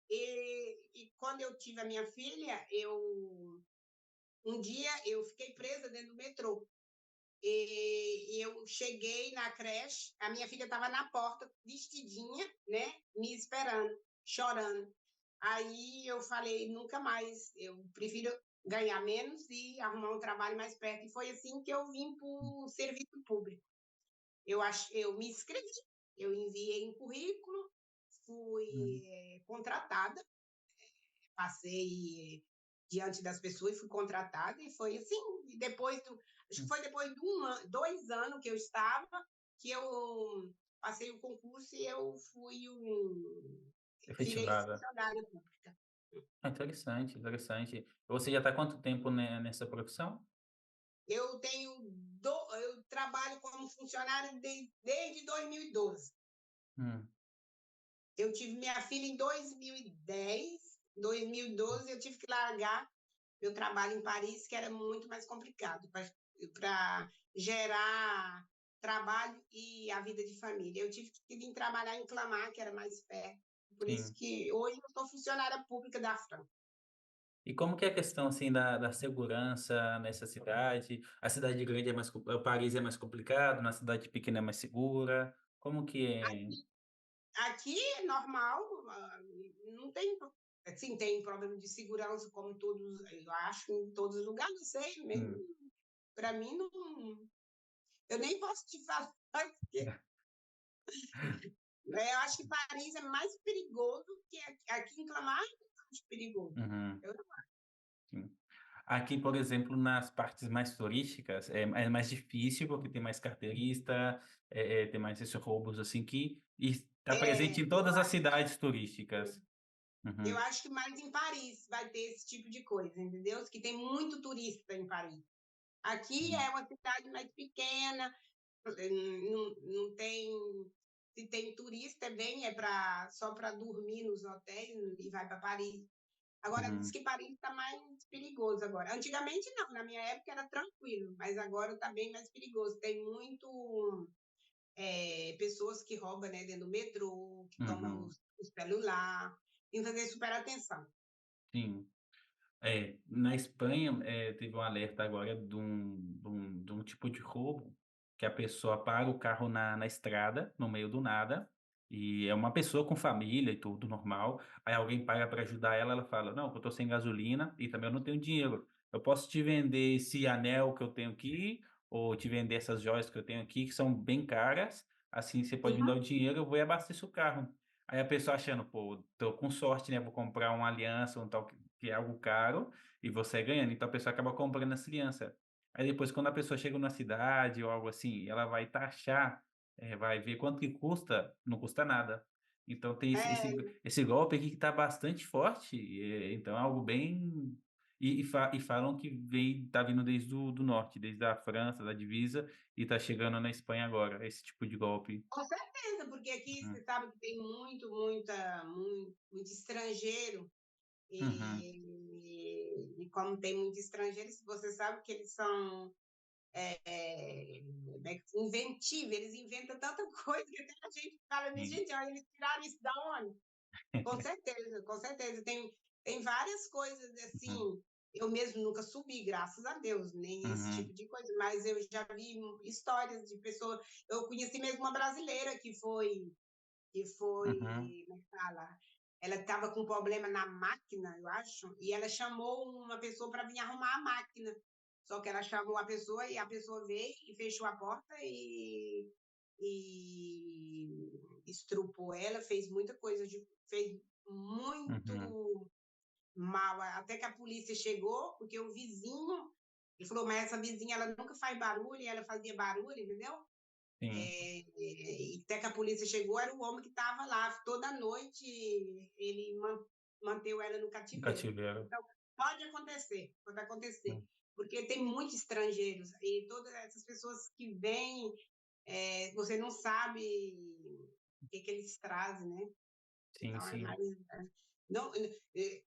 E quando eu tive a minha filha, um dia eu fiquei presa dentro do metrô. E eu cheguei na creche, a minha filha estava na porta, vestidinha, né, me esperando, chorando. Aí eu falei, nunca mais, eu prefiro ganhar menos e arrumar um trabalho mais perto. E foi assim que eu vim para o serviço público. Eu me inscrevi, eu enviei um currículo, fui Uhum, contratada, passei diante das pessoas e fui contratada, e foi assim, e acho que Hum, foi depois de 2 anos que eu estava, que eu passei o concurso e eu virei efetivada. funcionária pública. Ah, interessante, interessante. Você já está há quanto tempo nessa profissão? Eu tenho eu trabalho como funcionária desde 2012. Hum, Eu tive minha filha em 2010, 2012 eu tive que largar meu trabalho em Paris, que era muito mais complicado para gerar trabalho e a vida de família. Eu tive que vir trabalhar em Clamart, que era mais perto. Por isso sim. que hoje eu sou funcionária pública da França. E como que é a questão, assim, da segurança nessa cidade? A cidade grande é mais Paris é mais complicado, na cidade pequena é mais segura? Como que é? Aqui é normal, não tem, assim, tem problema de segurança como todos, eu acho, em todos os lugares, não sei, Hum, para mim não, eu nem posso te falar, porque eu acho que Paris é mais perigoso que aqui em Clamart, eu acho perigoso. uhum, Eu não. sim. Aqui, por exemplo, nas partes mais turísticas, é mais difícil, porque tem mais carteirista, tem mais esses roubos, assim, que está presente É, em todas as cidades turísticas. eu Uhum, acho que mais em Paris vai ter esse tipo de coisa, entendeu? Que tem muito turista em Paris. Aqui sim. é uma cidade mais pequena, não tem. Se tem turista, vem só para dormir nos hotéis e vai para Paris. Agora, diz Uhum, que Paris está mais perigoso agora. Antigamente não, na minha época era tranquilo, mas agora está bem mais perigoso. Tem muito pessoas que roubam, né, dentro do metrô, que tomam uhum, o celular, tem que fazer super atenção. sim. Na Espanha, teve um alerta agora de um tipo de roubo, que a pessoa para o carro na estrada, no meio do nada, e é uma pessoa com família e tudo normal, aí alguém paga para ajudar ela, ela fala: "Não, que eu tô sem gasolina e também eu não tenho dinheiro. Eu posso te vender esse anel que eu tenho aqui, ou te vender essas joias que eu tenho aqui, que são bem caras, assim você pode me dar Uhum. o dinheiro, eu vou e abasteço o carro". Aí a pessoa achando: "Pô, tô com sorte, né, vou comprar uma aliança, um tal que é algo caro, e você ganhando, então a pessoa acaba comprando essa aliança. Aí depois quando a pessoa chega numa cidade ou algo assim, ela vai taxar, vai ver quanto que custa, não custa nada. Então tem É, esse golpe aqui que está bastante forte, então é algo bem e falam que tá vindo desde do norte, desde a França, da divisa, e tá chegando na Espanha agora, esse tipo de golpe. com certeza, porque aqui Uhum, você sabe que tem muito estrangeiro, uhum, e como tem muito estrangeiro, você sabe que eles são como é inventivos, eles inventam tanta coisa que até a gente fala, sim. gente, olha, eles tiraram isso da onde? Com certeza, com certeza. Tem várias coisas Uhum, assim. Eu mesmo nunca subi, graças a Deus, nem esse uhum, tipo de coisa, mas eu já vi histórias de pessoas. Eu conheci mesmo uma brasileira uhum, como é que fala? Ela estava com problema na máquina, eu acho, e ela chamou uma pessoa para vir arrumar a máquina. Só que ela chamou a pessoa e a pessoa veio e fechou a porta e estrupou ela, fez muita coisa, fez uhum, muito mal, até que a polícia chegou, porque o vizinho, ele falou, mas essa vizinha, ela nunca faz barulho, e ela fazia barulho, entendeu? sim, E até que a polícia chegou, era o homem que estava lá toda noite, ele manteve ela no no cativeiro. cativeiro. Então, pode acontecer, Hum, porque tem muitos estrangeiros, e todas essas pessoas que vêm, você não sabe o que eles trazem, né? sim, Então, é sim. mais. Não,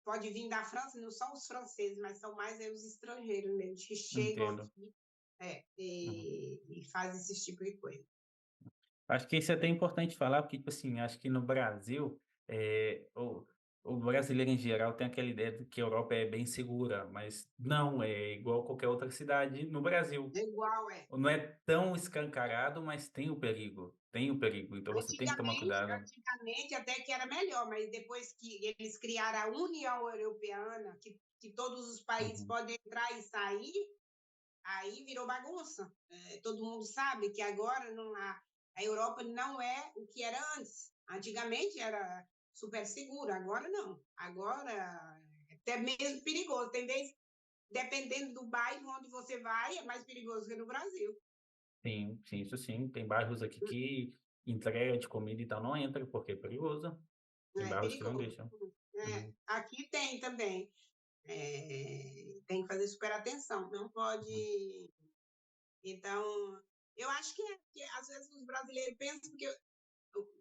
pode vir da França, não são os franceses, mas são mais os estrangeiros mesmo, que chegam Entendo. aqui Uhum. e fazem esse tipo de coisa. Acho que isso é até importante falar, porque, tipo assim, acho que no Brasil, o brasileiro em geral tem aquela ideia de que a Europa é bem segura, mas não, é igual qualquer outra cidade no Brasil. É igual, é. Não é tão escancarado, mas tem o perigo, então você tem que tomar cuidado. Antigamente até que era melhor, mas depois que eles criaram a União Europeana, que todos os países Uhum, podem entrar e sair, aí virou bagunça. Todo mundo sabe que agora a Europa não é o que era antes. Antigamente era super seguro. Agora não. Agora é até mesmo perigoso. Tem vezes, dependendo do bairro onde você vai, é mais perigoso que no Brasil. Sim, sim, isso sim. Tem bairros aqui que entrega de comida e tal não entra, porque é perigoso. Tem É bairros que não perigoso. deixam. É, Uhum, aqui tem também. Tem que fazer super atenção. Não uhum. pode. Então, eu acho que às vezes os brasileiros pensam, porque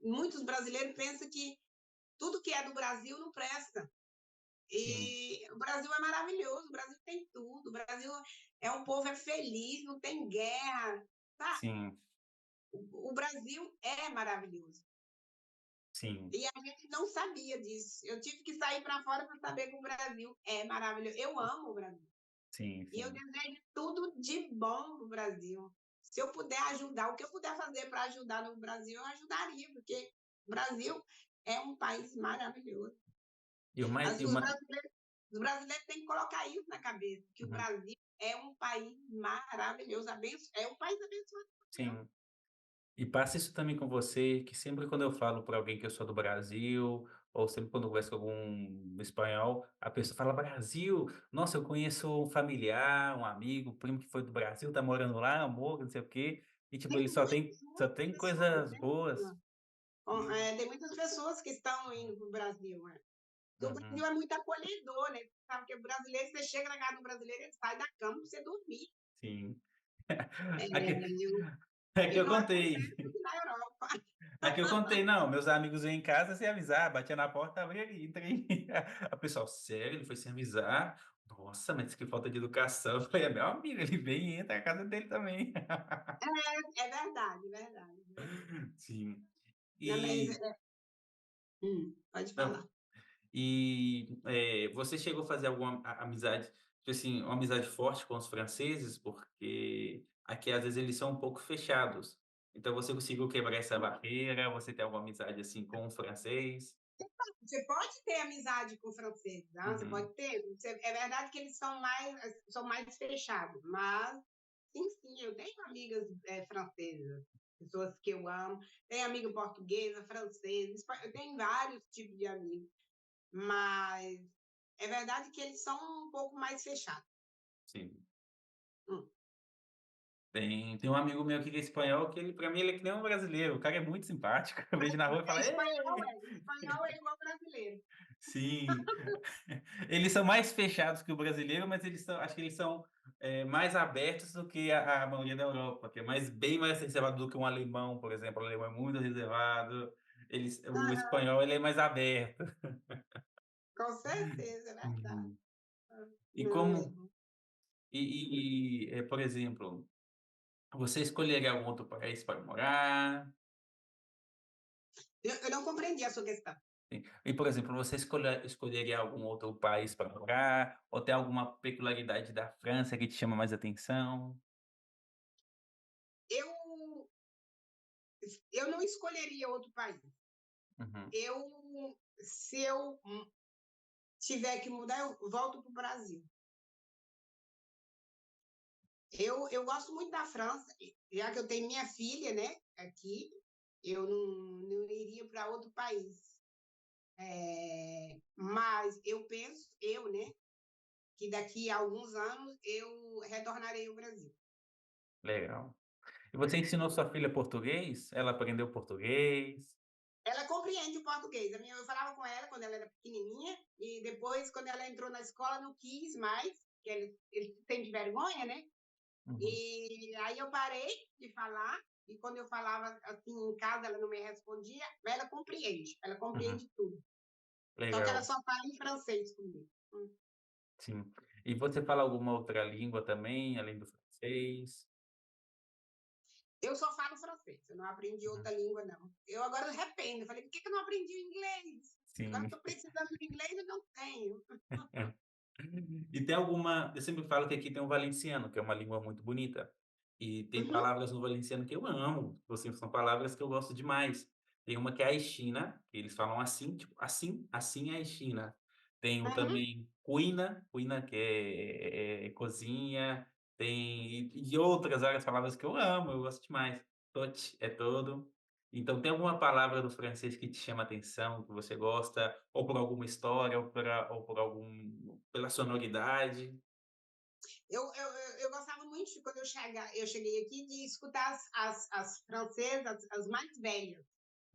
muitos brasileiros pensam que tudo que é do Brasil não presta. Sim, E o Brasil é maravilhoso, o Brasil tem tudo, o Brasil é um povo é feliz, não tem guerra, tá? sim, O Brasil é maravilhoso. sim, E a gente não sabia disso. Eu tive que sair para fora para saber que o Brasil é maravilhoso. Eu amo o Brasil. sim, E eu sim, desejo tudo de bom para o Brasil. Se eu puder ajudar, o que eu puder fazer para ajudar no Brasil, eu ajudaria, porque o Brasil é um país maravilhoso. E o mais e Assim, uma os brasileiros têm que colocar isso na cabeça, que o uhum, Brasil é um país maravilhoso, é um país abençoado por Deus. sim. E passa isso também com você, que sempre quando eu falo para alguém que eu sou do Brasil, ou sempre quando eu converso com algum espanhol, a pessoa fala: "Brasil? Nossa, eu conheço um familiar, um amigo, um primo que foi do Brasil, tá morando lá, amor, não sei o quê", e tipo, Tem ele muitas, só muitas tem pessoas, coisas né? boas. Tem muitas pessoas que estão indo para o Brasil, né? Porque o Brasil Uhum. é muito acolhedor, né? Sabe que o brasileiro, você chega na casa do brasileiro, ele sai da cama para você dormir. Sim. É, Aqui eu- aqui e eu não acontece contei. aqui na Europa. Aqui eu contei, não, meus amigos vêm em casa sem avisar, batia na porta, abri ali, entrei. A pessoa: "Sério? Ele foi sem avisar? Nossa, mas que falta de educação". Eu falei: "É meu amigo, ele vem e entra na casa dele também". É verdade, verdade, verdade. Sim. Não, mas, E pode não, falar. você chegou a fazer alguma amizade, tipo assim, uma amizade forte com os franceses? Porque aqui, às vezes, eles são um pouco fechados. Então você conseguiu quebrar essa barreira? Você tem alguma amizade, assim, com o francês? Você pode ter amizade com franceses, tá? Você Uhum. pode ter. É verdade que eles são mais fechados, mas sim, sim, eu tenho amigas francesas, pessoas que eu amo. Tenho amiga portuguesa, francesa, eu tenho vários tipos de amigos, mas é verdade que eles são um pouco mais fechados. Sim. Hum. Tem um amigo meu aqui que é espanhol, que ele pra mim ele é que nem um brasileiro, o cara é muito simpático, eu vejo na rua e falo: "Ê!". Espanhol é igual brasileiro. Sim. Eles são mais fechados que o brasileiro, mas eles são acho que eles são, mais abertos do que a maioria da Europa, que é bem mais reservado do que um alemão, por exemplo. O alemão é muito reservado, o Aham, espanhol ele é mais aberto. com certeza, é verdade. Uhum. E Não, é. como por exemplo, você escolheria algum outro país para morar? Eu não compreendi a sua questão. Sim. E, por exemplo, você escolheria algum outro país para morar? Ou tem alguma peculiaridade da França que te chama mais atenção? Eu, eu não escolheria outro país. Uhum. Se eu tiver que mudar, eu volto para o Brasil. Eu gosto muito da França, já que eu tenho minha filha, né, aqui, eu não iria para outro país. Mas eu penso, né, que daqui a alguns anos eu retornarei ao Brasil. Legal. E você ensinou sua filha português? Ela aprendeu português? Ela compreende o português. Eu falava com ela quando ela era pequenininha, e depois, quando ela entrou na escola, não quis mais, que ele tem de vergonha, né? Uhum, E aí eu parei de falar, e quando eu falava assim em casa, ela não me respondia, mas ela uhum. compreende tudo. Só que ela Legal, só fala em francês comigo. sim. E você fala alguma outra língua também, além do francês? Eu só falo francês, eu não aprendi Uhum. outra língua, não. Eu agora arrependo, eu falei, por que eu não aprendi o inglês? Agora eu Sim. estou precisando do inglês e não tenho. E tem alguma eu sempre falo que aqui tem o valenciano, que é uma língua muito bonita, e tem Uhum, palavras no valenciano que eu amo, tipo assim, são palavras que eu gosto demais. Tem uma que é a Aixina, que eles falam assim, tipo, assim, assim é a Aixina. Tenho uhum. também cuina, cuina que é cozinha, tem e outras várias palavras que eu amo, eu gosto demais. Tot é todo. Então tem alguma palavra do francês que te chama atenção, que você gosta, ou por alguma história, ou por algum pela sonoridade? Eu gostava muito de quando eu cheguei aqui de escutar as francesas, as mais velhas,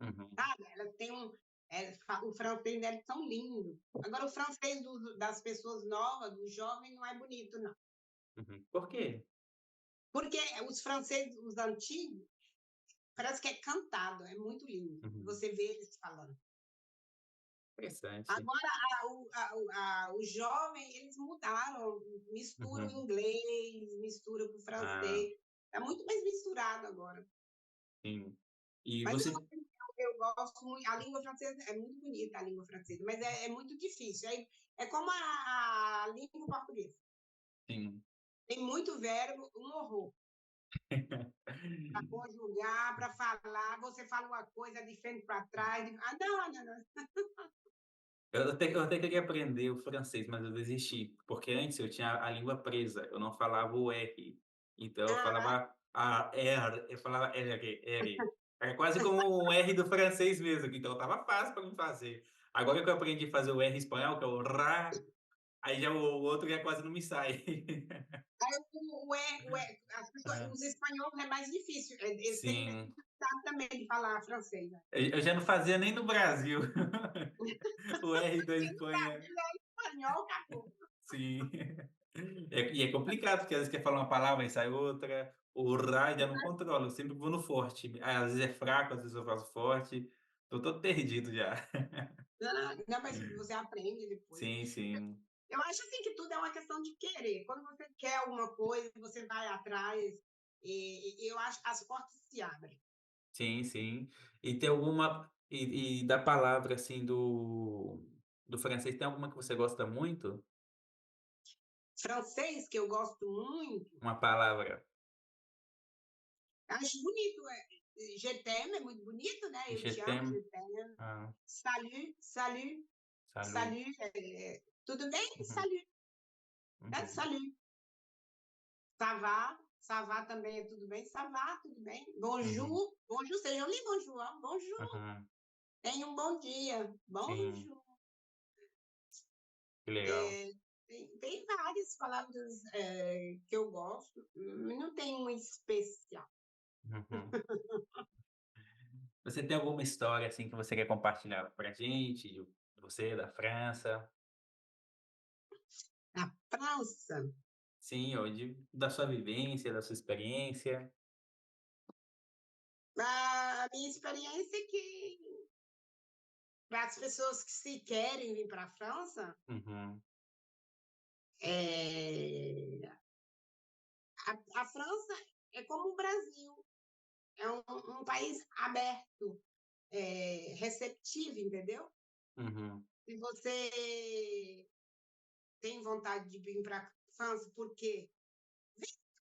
Uhum, sabe? Elas têm o francês delas são lindo. Agora o francês das pessoas novas, dos jovens, não é bonito, não. uhum. Por quê? Porque os franceses, os antigos, parece que é cantado, é muito lindo. Uhum. Você vê eles falando. Interessante. Agora, os jovens, eles mudaram, misturam o Uhum. inglês, misturam com o Ah, francês. Está muito mais misturado agora. sim. E Mas você eu gosto muito, a língua francesa é muito bonita, a língua francesa, mas é muito difícil. É como a língua portuguesa. sim. Tem muito verbo, um horror. Para conjugar, para falar, você fala uma coisa de frente para trás. Não, não, não. Eu até queria aprender o francês, mas eu desisti, porque antes eu tinha a língua presa, eu não falava o R, então eu Aham. falava a R, eu falava R, R. É quase como Exa- o R do francês mesmo, então estava fácil para mim fazer. Agora que eu aprendi a fazer o R espanhol, que é o ra, aí já o outro já quase não me sai. Aí as pessoas, Hã, os espanhóis é mais difícil. Eles têm sim. dificuldade também de falar francês. Né? Eu já não fazia nem no Brasil. O R da Porque no Espanha, Brasil é espanhol, acabou. sim. E é complicado, porque às vezes quer falar uma palavra e sai outra. O ra já não controlo, eu sempre vou no forte. Às vezes é fraco, às vezes eu faço forte. Tô todo perdido já. Não, não, mas você aprende depois. Sim, sim. Eu acho assim que tudo é uma questão de querer. Quando você quer alguma coisa, você vai atrás. E eu acho que as portas se abrem. Sim, sim. E tem alguma e da palavra, assim, do francês, tem alguma que você gosta muito? Francês, que eu gosto muito, Uma palavra. acho bonito. Je t'aime é muito bonito, né? Eu Je te amo, t'aime. je t'aime. Ah, Salut, salut, salut. salut. Tudo bem? Uhum, Salut. É, uhum, salut. Ça va também é tudo bem? Ça va, tudo bem? uhum, Bonjour, bonjour, c'est joli, bonjour. Hein? Bonjour, uhum. tenha um bom dia. Sim, Bonjour. que legal. É, tem várias palavras que eu gosto, não tem uma especial. Uhum. Você tem alguma história, assim, que você quer compartilhar pra gente, de você, da França? Na França, Sim, ou da sua vivência, da sua experiência? a minha experiência é que para as pessoas que se querem vir para a França, Uhum, é, a França é como o Brasil, é um país aberto, receptivo, entendeu? uhum, Se você tem vontade de vir para a França, porque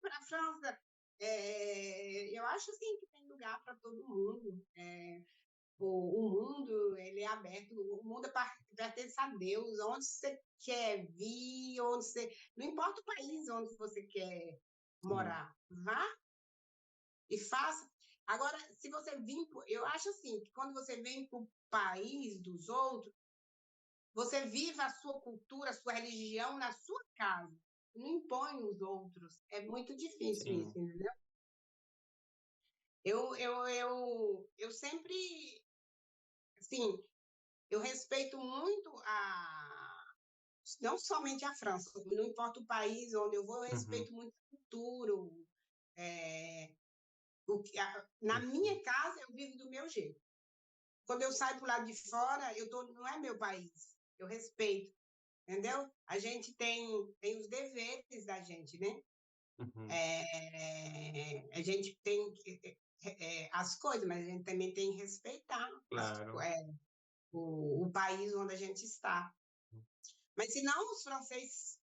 para a França, eu acho assim que tem lugar para todo mundo. O mundo ele é aberto, o mundo pertence a Deus. Onde você quer vir, onde você, não importa o país onde você quer sim, morar, vá e faça. Agora, se você vir, eu acho assim que quando você vem para o país dos outros, você vive a sua cultura, a sua religião na sua casa. Não impõe os outros. É muito difícil sim, isso, entendeu? Eu sempre, assim, eu respeito muito não somente a França, não importa o país onde eu vou, eu uhum, respeito muito a cultura. É, na uhum, minha casa, eu vivo do meu jeito. Quando eu saio para o lado de fora, não é meu país. Eu respeito, entendeu? A gente tem os deveres da gente, né? uhum, A gente tem as coisas, mas a gente também tem que respeitar claro. o país onde a gente está. Mas se não, os franceses,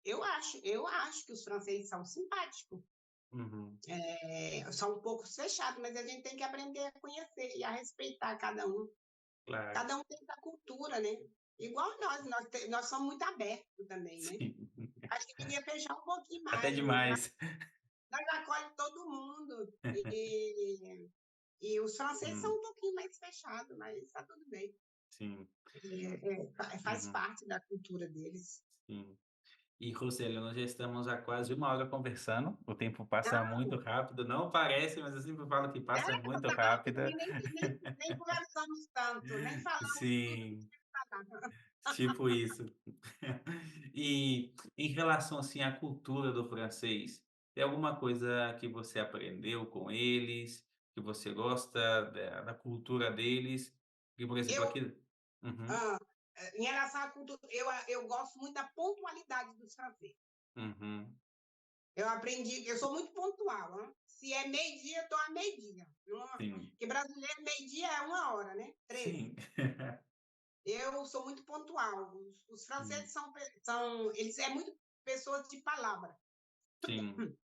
eu acho que os franceses são simpáticos. Uhum, São um pouco fechados, mas a gente tem que aprender a conhecer e a respeitar cada um. claro. Cada um tem sua cultura, né? Igual nós somos muito abertos também, né? Sim, Acho que devia fechar um pouquinho até mais. demais. Nós acolhemos todo mundo. E os franceses são Hum, um pouquinho mais fechados, mas está tudo bem. sim. Faz Uhum, parte da cultura deles. sim. E, Roseli, nós já estamos há quase 1 hora conversando. O tempo passa Ah, muito rápido. Não parece, mas eu sempre falo que é, passa muito passa rápido rápido. e nem conversamos tanto, nem falamos tudo que Sim, tinha que falar. tipo isso. E em relação assim à cultura do francês, tem alguma coisa que você aprendeu com eles, que você gosta da cultura deles? E, por exemplo, Eu, aqui. Uhum, ah, em relação à cultura, eu gosto muito da pontualidade dos franceses. uhum, Eu aprendi, eu sou muito pontual. Né? Se é meio-dia, eu estou a meio-dia. sim, Porque brasileiro, meio-dia é 1 hora, né? 13. sim, Eu sou muito pontual. Os sim, franceses eles é muito pessoas de palavra. sim,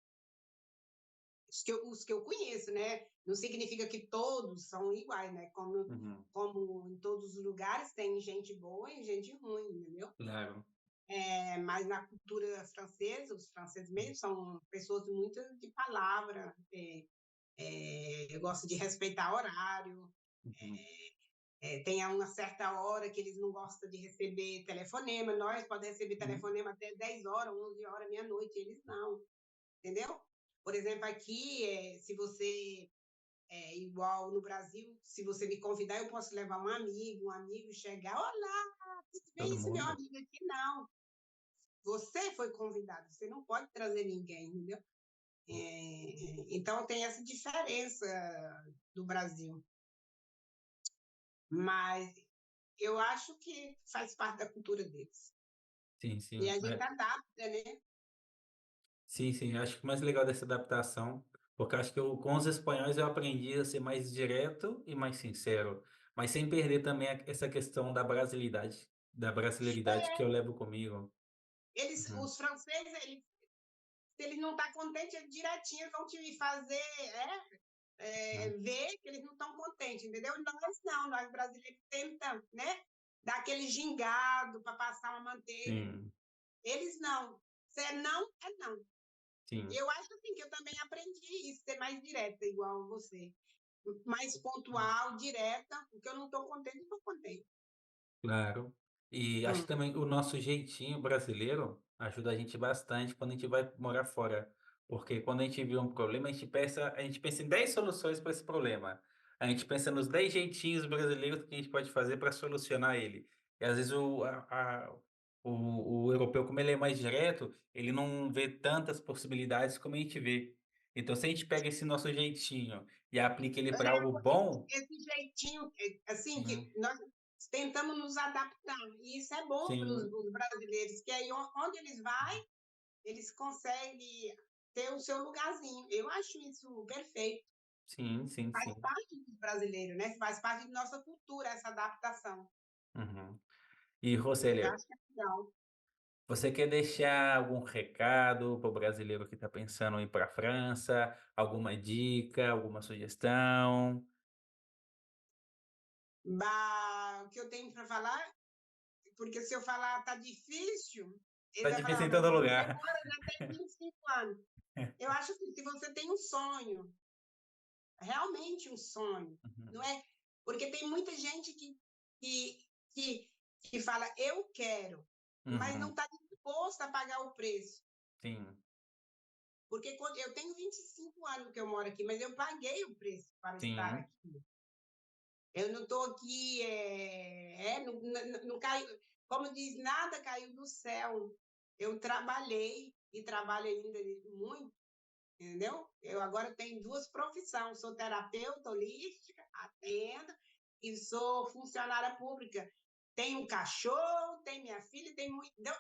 Os que eu conheço, né? Não significa que todos são iguais, né? Como, uhum, como em todos os lugares tem gente boa e gente ruim, entendeu? claro. Mas na cultura francesa, os franceses mesmo são pessoas muito de palavra. Eu gosto de respeitar horário. Uhum, Tem uma certa hora que eles não gostam de receber telefonema. Nós podemos receber uhum, telefonema até 10 horas, 11 horas, meia-noite. Eles não, entendeu? Por exemplo, aqui, se você igual no Brasil, se você me convidar, eu posso levar um amigo chegar, olá, tudo bem, todo esse meu mundo. amigo aqui, não. Você foi convidado, você não pode trazer ninguém, entendeu? Então tem essa diferença do Brasil. Mas eu acho que faz parte da cultura deles. Sim, E sim. a gente adapta, né? Sim, sim, eu acho que o mais legal dessa adaptação, porque eu acho que com os espanhóis eu aprendi a ser mais direto e mais sincero, mas sem perder também essa questão da brasileiridade que eu levo comigo. Uhum, Os franceses, se eles não estão tá contentes, eles direitinho vão te fazer né? ver que eles não estão contentes, entendeu? Nós não, nós brasileiros tentamos, né? Dar aquele gingado para passar uma manteiga. Sim, Eles não. Se é não, é não. sim, Eu acho assim que eu também aprendi isso, ser mais direta, igual você. Mais pontual, direta, porque eu não estou contente, não estou contente. claro. E acho que Hum. também o nosso jeitinho brasileiro ajuda a gente bastante quando a gente vai morar fora. Porque quando a gente vê um problema, a gente pensa em 10 soluções para esse problema. A gente pensa nos 10 jeitinhos brasileiros que a gente pode fazer para solucionar ele. E às vezes o europeu, como ele é mais direto, ele não vê tantas possibilidades como a gente vê. Então, se a gente pega esse nosso jeitinho e aplica ele para algo bom, Esse jeitinho, assim, que sim, nós tentamos nos adaptar. E isso é bom para sim, os brasileiros, que aí onde eles vão, eles conseguem ter o seu lugarzinho. Eu acho isso perfeito. sim, sim, Faz sim. parte dos brasileiros, né? Faz parte de nossa cultura essa adaptação. Uhum. E, Eu Roseli, acho que é legal. você quer deixar algum recado para o brasileiro que está pensando em ir para a França? Alguma dica, alguma sugestão? O que eu tenho para falar, porque se eu falar tá difícil, Tá ele vai difícil falar, em mas todo você lugar. mora já tem 25 anos. Eu acho que se você tem um sonho, realmente um sonho, não Uhum. é? Porque tem muita gente que, que, que fala, eu quero, mas não Uhum. está disposto a pagar o preço. Sim, Porque quando, eu tenho 25 anos que eu moro aqui, mas eu paguei o preço para estar sim, aqui. Eu não estou aqui, não caiu, como diz, nada caiu do céu. Eu trabalhei e trabalho ainda muito, entendeu? Eu agora tenho duas profissões, sou terapeuta holística, atendo, e sou funcionária pública. Tenho um cachorro, tenho minha filha, tenho muito. Então,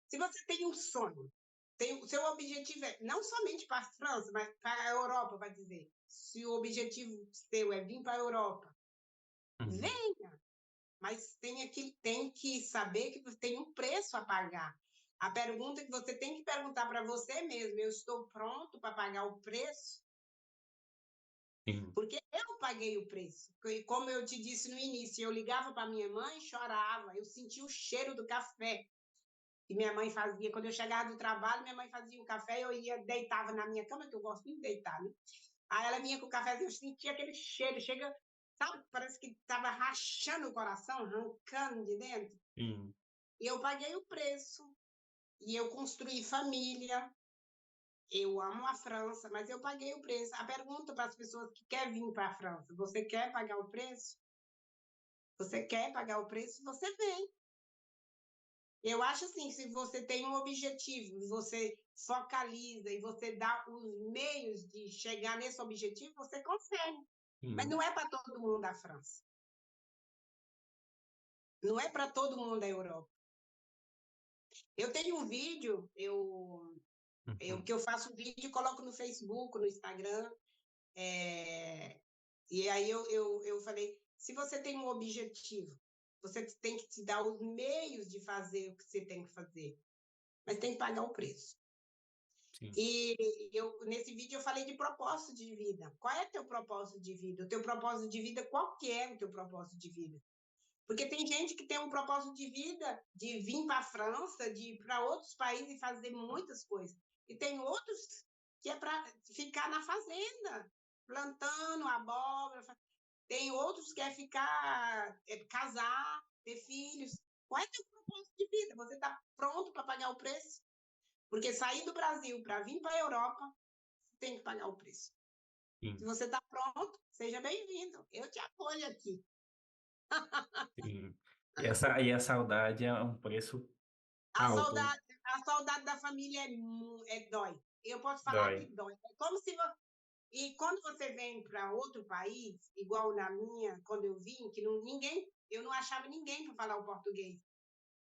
se você tem um sonho, o seu objetivo é não somente para a França, mas para a Europa, vai dizer. Se o objetivo seu é vir para a Europa, uhum. venha, mas tem que saber que você tem um preço a pagar. A pergunta que você tem que perguntar para você mesmo: eu estou pronto para pagar o preço? Sim, Porque eu paguei o preço. E como eu te disse no início, eu ligava para minha mãe, chorava, eu sentia o cheiro do café que minha mãe fazia. Quando eu chegava do trabalho, minha mãe fazia o café, eu ia, deitava na minha cama, que eu gosto de deitar, né? Aí ela vinha com o cafezinho, eu sentia aquele cheiro, chega, sabe, parece que estava rachando o coração, arrancando de dentro. Sim. E eu paguei o preço, e eu construí família. Eu amo a França, mas eu paguei o preço. A pergunta para as pessoas que querem vir para a França: você quer pagar o preço? Você quer pagar o preço? Você vem. Eu acho assim, se você tem um objetivo, você focaliza e você dá os meios de chegar nesse objetivo, você consegue. Mas Sim. não é para todo mundo a França. Não é para todo mundo a Europa. Eu tenho um vídeo, Uhum. que eu faço um vídeo e coloco no Facebook, no Instagram. É, e aí eu falei, se você tem um objetivo, você tem que te dar os meios de fazer o que você tem que fazer, mas tem que pagar o preço. Sim. E nesse vídeo eu falei de propósito de vida. Qual é o teu propósito de vida? O teu propósito de vida, qual que é o teu propósito de vida? Porque tem gente que tem um propósito de vida de vir para a França, de ir para outros países e fazer muitas coisas. E tem outros que é para ficar na fazenda, plantando abóbora. Tem outros que é ficar, casar, ter filhos. Qual é o teu propósito de vida? Você está pronto para pagar o preço? Porque sair do Brasil para vir para a Europa, você tem que pagar o preço. Se Sim. você está pronto, seja bem-vindo. Eu te apoio aqui. Sim. E a saudade é um preço A alto. saudade, a saudade da família dói. Eu posso falar que Dói. dói. É como se e quando você vem para outro país, igual na minha, quando eu vim, que não, ninguém, eu não achava ninguém para falar o português.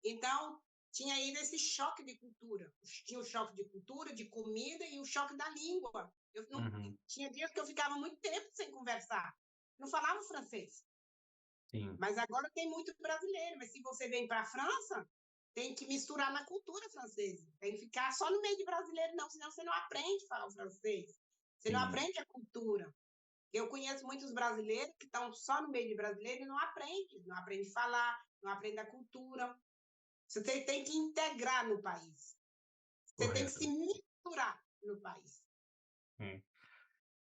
Então, tinha ainda esse choque de cultura. Tinha o choque de cultura, de comida e o choque da língua. Eu não, Uhum. tinha dias que eu ficava muito tempo sem conversar. Não falava francês. Sim. Mas agora tem muito brasileiro. Mas se você vem para a França, tem que misturar na cultura francesa. Tem que ficar só no meio de brasileiro, não, senão você não aprende a falar o francês. Você não Sim. aprende a cultura. Eu conheço muitos brasileiros que estão só no meio de brasileiro e não aprende a falar, não aprende a cultura. Você tem que integrar no país. Você tem que se Correto. misturar no país. É.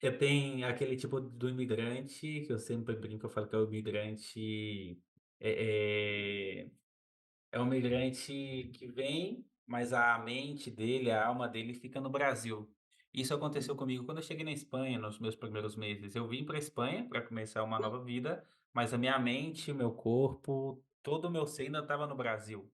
Eu tenho aquele tipo do imigrante que eu sempre brinco, eu falo que é o imigrante é, é, é um imigrante que vem, mas a mente dele, a alma dele fica no Brasil. Isso aconteceu comigo quando eu cheguei na Espanha, nos meus primeiros meses. Eu vim para a Espanha para começar uma nova vida, mas a minha mente, meu corpo, todo o meu ser ainda estava no Brasil.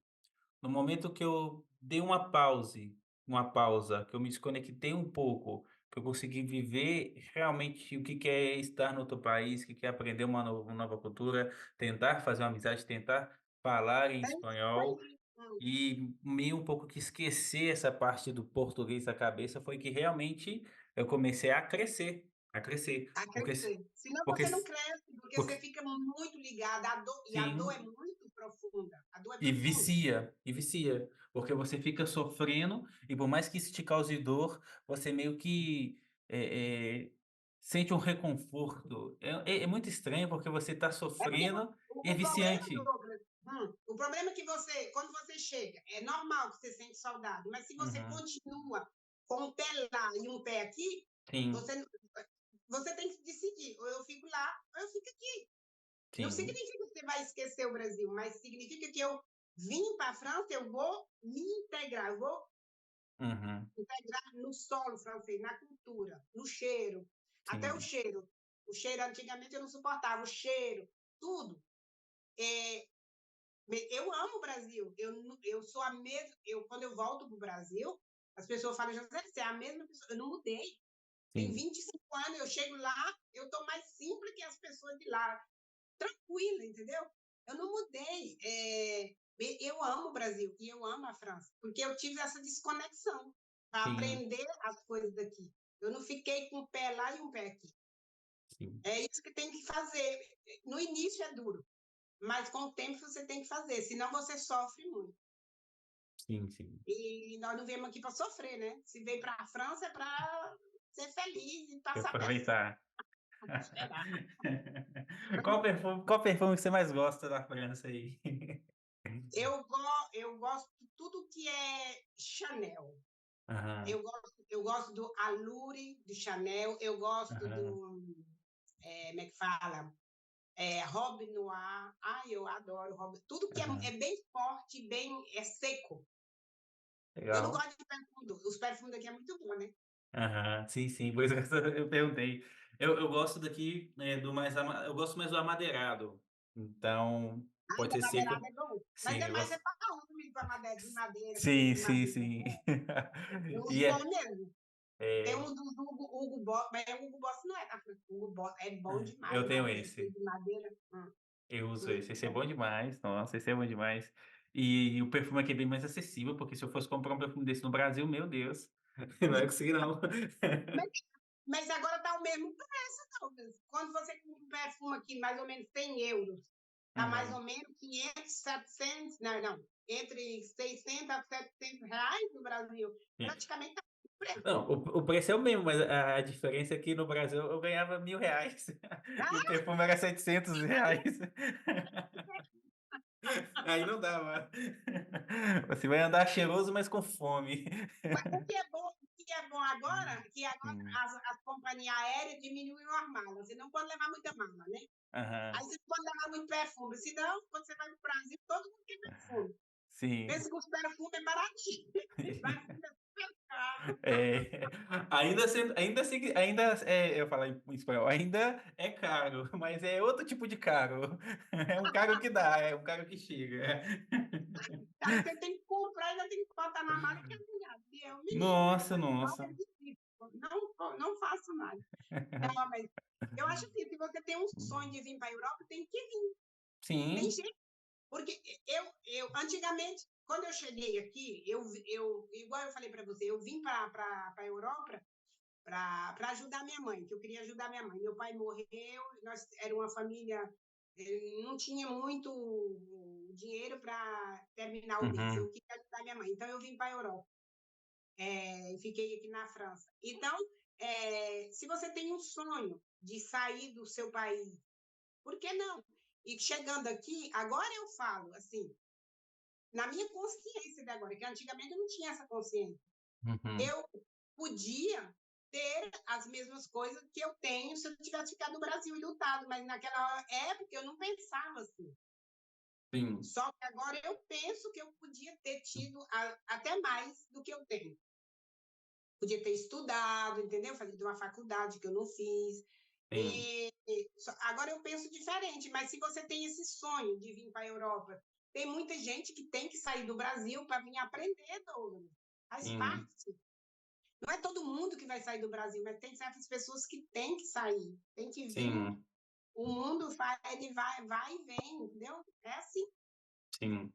No momento que eu dei uma pausa, que eu me desconectei um pouco, que eu consegui viver realmente o que que é estar no outro país, o que que é aprender uma nova cultura, tentar fazer uma amizade, tentar falar em É isso espanhol aí. e meio um pouco que esquecer essa parte do português da cabeça, foi que realmente eu comecei a crescer, a crescer. A Porque se crescer. Senão porque você não se cresce, porque você porque fica muito ligado. E a dor é sim. muito profunda. A dor é E profunda. vicia, e vicia, porque você fica sofrendo e por mais que isso te cause dor, você meio que, eh sente um reconforto. É muito estranho, porque você está É porque sofrendo e é o problema, viciante. Douglas, o problema é que você, quando você chega, é normal que você sente saudade, mas se você Uhum. continua com um pé lá e um pé aqui, Sim, você, você tem que decidir, ou eu fico lá, ou eu fico aqui. Não sim. significa que você vai esquecer o Brasil, mas significa que eu vim para a França, eu vou me integrar, eu vou Uhum. integrar no solo francês, na cultura, no cheiro, até o Sim, cheiro. O cheiro, antigamente eu não suportava, o cheiro, tudo. É, eu amo o Brasil. Eu sou a mesma. Quando eu volto para o Brasil, as pessoas falam, José, você é a mesma pessoa. Eu não mudei. Tem sim, 25 anos, eu chego lá, eu estou mais simples que as pessoas de lá. Tranquila, entendeu? Eu não mudei. Eu amo o Brasil e eu amo a França, porque eu tive essa desconexão para sim, aprender as coisas daqui. Eu não fiquei com um pé lá e um pé aqui. sim, É isso que tem que fazer. No início é duro, mas com o tempo você tem que fazer, senão você sofre muito. sim, sim. E nós não viemos aqui para sofrer, né? Se veio para a França é para ser feliz e E passar perfume. aproveitar. Esperar. Qual perfume que você mais gosta da França aí? Eu gosto de tudo que é Chanel. Aham. eu gosto do Allure, do Chanel, eu gosto Aham, do, como é que fala? Robe Noir. Ai, eu adoro Robe. Tudo que aham. é bem forte, bem seco. Eu não Legal. gosto de perfume. Os perfumes daqui é muito bom, né? Aham, sim, sim, por isso que eu perguntei. Eu gosto daqui, do mais eu gosto mais do amadeirado, então Ai, pode da ser madeirada seco. é bom. Mas Sim, é eu mais gosto. para homem, para madeira, Sim, de sim, madeira. sim. Eu uso E bom é, mesmo. Tem é, um dos Hugo Boss, mas o Hugo Boss não é da França. O Hugo Boss é bom eu demais, tenho nossa, esse esse, de madeira. eu uso Hum. esse. Esse é bom demais, nossa, esse é bom demais. E o perfume aqui é bem mais acessível, porque se eu fosse comprar um perfume desse no Brasil, meu Deus, não é conseguir não. Mas, mas agora tá o mesmo preço, Douglas. Quando você compra um perfume aqui, mais ou menos 100 euros, tá mais Aham. ou menos 500, 700, não, entre 600 a 700 reais no Brasil. Praticamente tá o preço. Não, o preço é o mesmo, mas a diferença é que no Brasil eu ganhava R$ 1.000 e o Ah, perfume era R$ 700. Aí não dá, você vai andar cheiroso, mas com fome. o que é bom agora, que agora Sim. as companhias aéreas diminuem as malas. Você não pode levar muita mala, né? Aham. Aí você não pode levar muito perfume. Senão, quando você vai para o Brasil, todo mundo tem perfume. Sim. Pensa que os perfumes é baratinho. Perfume é super caro. É, eu falar em espanhol, ainda é caro, mas é outro tipo de caro. É um caro que dá, é um caro que chega. Aí você tem que comprar, ainda tem que botar na mala que é melhor. Eu, menina, Nossa, não nossa. acredito. Não faço mais. Não, mas eu acho que se você tem um sonho de vir para a Europa, tem que vir. Tem Sim. jeito. Porque antigamente, quando eu cheguei aqui, igual eu falei para você, eu vim para a Europa para ajudar minha mãe, que eu queria ajudar minha mãe. Meu pai morreu, nós era uma família, não tinha muito dinheiro para terminar o mês. Eu Uhum. queria ajudar minha mãe, então eu vim para a Europa e fiquei aqui na França. Então, se você tem um sonho de sair do seu país, por que não? E chegando aqui, agora eu falo assim, na minha consciência de agora, que antigamente eu não tinha essa consciência. Uhum. Eu podia ter as mesmas coisas que eu tenho se eu tivesse ficado no Brasil e lutado, mas naquela época eu não pensava assim. Sim. Só que agora eu penso que eu podia ter tido até mais do que eu tenho. Podia ter estudado, entendeu? Fazer uma faculdade que eu não fiz. Sim. Agora eu penso diferente, mas se você tem esse sonho de vir para a Europa, tem muita gente que tem que sair do Brasil para vir aprender, Douglas. Faz Sim. parte. Não é todo mundo que vai sair do Brasil, mas tem certas pessoas que têm que sair, tem que vir. Sim. O mundo vai, ele vai e vem, entendeu? É assim. Sim.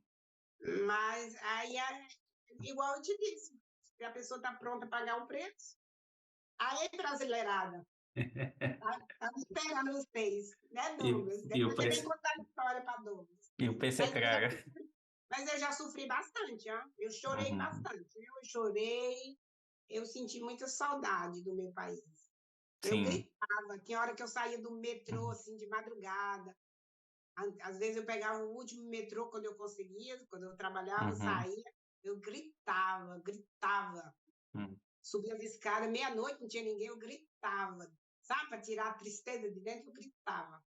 Mas aí, igual eu te disse, se a pessoa está pronta a pagar o preço, aí, brasileirada, tá esperando vocês, né, E, Douglas? e o Depois você vem preço, contar a história para Douglas. e o preço é Mas eu, já caro. sofri, mas eu já sofri bastante, ó. Eu chorei Uhum. bastante. Eu chorei, eu senti muita saudade do meu país. Eu Sim. gritava, tinha hora que eu saía do metrô, Uhum. assim, de madrugada. Às vezes eu pegava o último metrô quando eu conseguia, quando eu trabalhava, Uhum. saía, eu gritava, gritava. Uhum. Subia as escadas, meia-noite, não tinha ninguém, eu gritava. Sabe, para tirar a tristeza de dentro, eu gritava.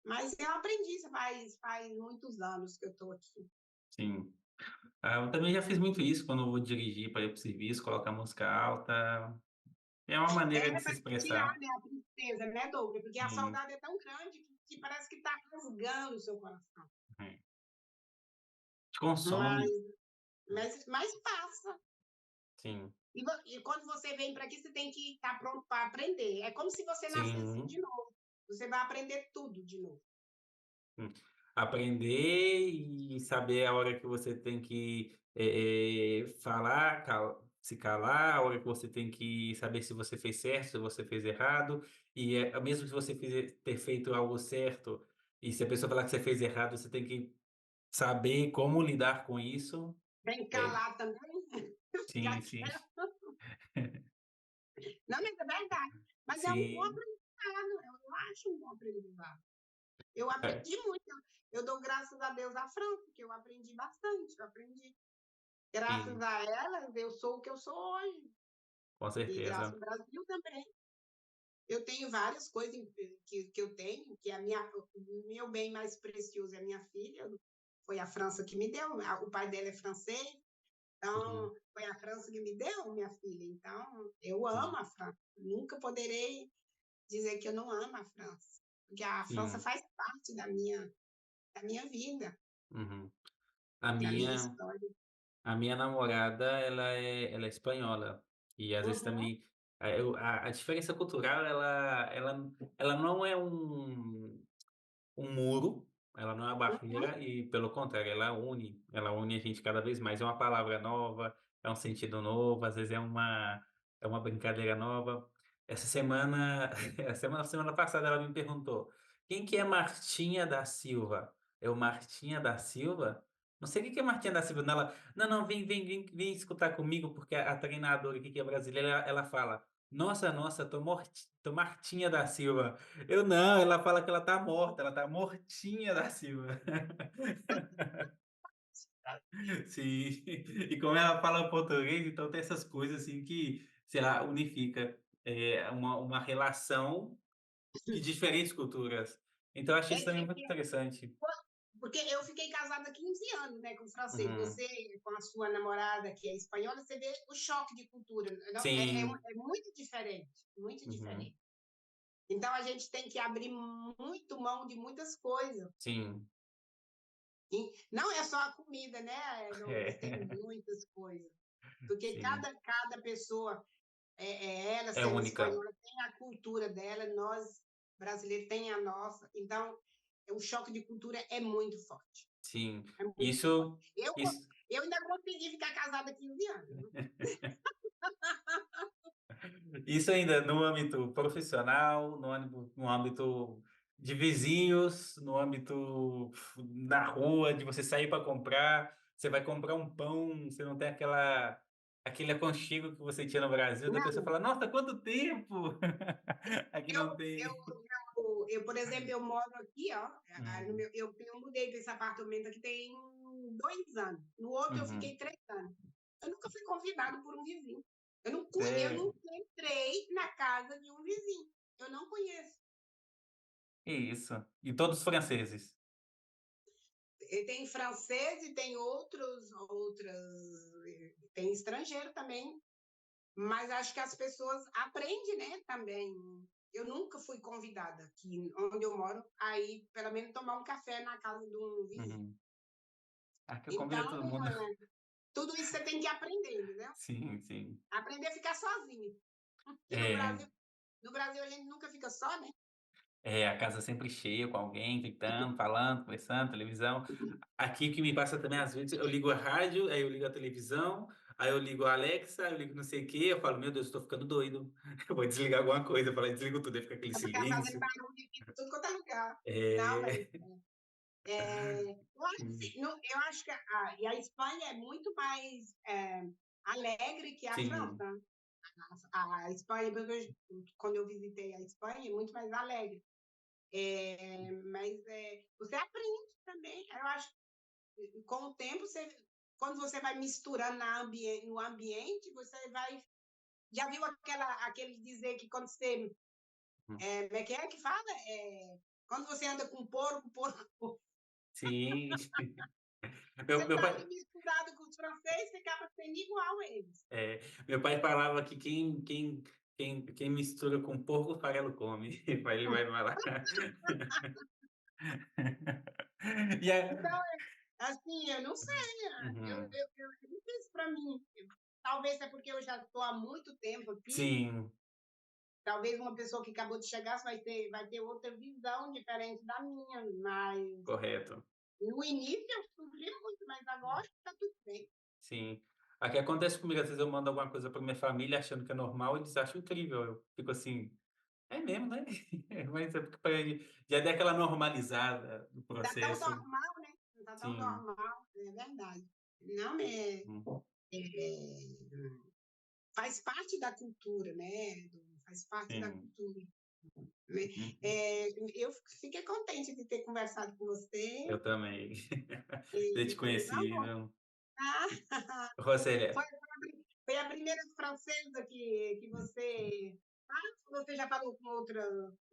Mas eu aprendi, isso faz muitos anos que eu estou aqui. Sim. Eu também já fiz muito isso quando eu vou dirigir para ir para o serviço, colocar música alta. É uma maneira de se Para tirar, expressar. né, a tristeza, né, Douglas? Porque a Sim. saudade é tão grande que parece que está rasgando o seu coração. É. Te consome. Mas, mas passa. Sim. E quando você vem para aqui, você tem que estar pronto para aprender. É como se você nascesse Sim. de novo. Você vai aprender tudo de novo. Hum. Aprender e saber a hora que você tem que falar, se calar, a hora que você tem que saber se você fez certo, se você fez errado, e mesmo se você ter feito algo certo, e se a pessoa falar que você fez errado, você tem que saber como lidar com isso. Tem que É, calar também, sim, ficar sim, quieto. Não, mas é verdade. Mas é um bom sim. aprendizado. Eu acho um bom aprendizado. Eu É, aprendi muito. Eu dou graças a Deus à França, que eu aprendi bastante. Eu aprendi. Graças sim. a elas, eu sou o que eu sou hoje. com E graças certeza. ao Brasil também. Eu tenho várias coisas que eu tenho, que o meu bem mais precioso é a minha filha, foi a França que me deu, o pai dela é francês, Uhum, então foi a França que me deu minha filha. Então, eu sim, amo a França. Nunca poderei dizer que eu não amo a França, porque a França sim, faz parte da minha vida, uhum. A da minha minha história. a minha namorada, ela é espanhola, e às vezes Uhum, também, a diferença cultural ela não é um muro, ela não é uma uhum. barreira e, pelo contrário, ela une a gente cada vez mais. É uma palavra nova, é um sentido novo, às vezes é uma brincadeira nova. Essa semana semana passada ela me perguntou: "Quem que é Martinha da Silva?" Eu: "Martinha da Silva? Não sei o que que é Martinha da Silva", não, ela: "Não, não, vem escutar comigo", porque a treinadora aqui, que é brasileira, ela fala: "Nossa, nossa, tô Martinha da Silva". Eu: "Não, ela fala que ela tá morta, ela tá mortinha da Silva". Sim. E como ela fala português, então tem essas coisas, assim, que, sei lá, unifica, uma relação de diferentes culturas. Então eu achei É, isso também muito interessante. porque eu fiquei casada há 15 anos, né, com o francês. Uhum. Você, com a sua namorada, que é espanhola, você vê o choque de cultura. Não, Sim. é muito diferente, muito Uhum. diferente. Então a gente tem que abrir muito mão de muitas coisas. Sim. E não é só a comida, né, Douglas? Tem É. muitas coisas. Porque Sim. cada pessoa, ela É sendo única. espanhola, tem a cultura dela, nós brasileiros tem a nossa. Então, o choque de cultura é muito forte. Sim. É muito forte. Isso Eu, isso eu ainda consegui ficar casada há 15 anos. Isso ainda no âmbito profissional, no âmbito de vizinhos, no âmbito na rua, de você sair para comprar, você vai comprar um pão, você não tem aquele aconchego que você tinha no Brasil, depois você Não, fala: "Nossa, quanto tempo!" Aqui eu, não tem. por exemplo, eu moro aqui, ó, Hum, eu mudei para esse apartamento aqui tem 2 anos. No outro eu uhum. fiquei 3 anos. Eu nunca fui convidado por um vizinho. Eu Sério? nunca entrei na casa de um vizinho. Eu não conheço. Que isso. E todos franceses? E tem francês e tem tem estrangeiro também, mas acho que as pessoas aprendem, né, também. Eu nunca fui convidada aqui onde eu moro, aí pelo menos tomar um café na casa de um vizinho. Uhum. Aqui convida Então, todo mundo. tudo isso você tem que aprender, entendeu? Sim, sim. Aprender a ficar sozinho. Que É. no Brasil a gente nunca fica só, né? É, a casa sempre cheia, com alguém gritando, falando, conversando, televisão. Aqui o que me passa também, às vezes, eu ligo a rádio, aí eu ligo a televisão, aí eu ligo a Alexa, eu ligo não sei o quê, eu falo: "Meu Deus, eu tô ficando doido, eu vou desligar alguma coisa", eu falo: "Aí desligo tudo", aí fica aquele Pra ficar fazendo silêncio. barulho aqui em tudo quanto é lugar. Não, mas É, eu acho sim, assim, eu acho que e a Espanha é muito mais alegre que a sim, França. A Espanha, quando eu visitei a Espanha, é muito mais alegre. Mas você aprende também. Eu acho que com o tempo, quando você vai misturando no ambiente, você vai. Já viu aquele dizer que quando você. hum, Como é que fala? Quando você anda com porco, porco. sim. Você Meu está ali pai misturado com os franceses, você acaba sendo igual a eles. é, meu pai falava que quem mistura com porco, farelo come. Aí ele vai falar. E Então, assim, eu não sei. uhum. Eu não penso para mim. Talvez é porque eu já estou há muito tempo aqui. Sim, Talvez uma pessoa que acabou de chegar vai ter outra visão diferente da minha, mas correto. no início eu sofri muito, mas agora está tudo bem. Sim. Aqui acontece comigo, às vezes eu mando alguma coisa para minha família achando que é normal e eles acham incrível. Eu fico assim: "É mesmo, né?" Mas é porque já dei aquela normalizada no Está tão processo. normal, né? Está tão Sim. normal, é verdade. Não Hum. é, faz parte da cultura, né? Faz parte da Sim. cultura. Né? Uhum. Eu fiquei contente de ter conversado com você. Eu também. Ter te E, não, conhecido. ah, Roseli, foi, Foi a primeira francesa que você. Ou você já falou com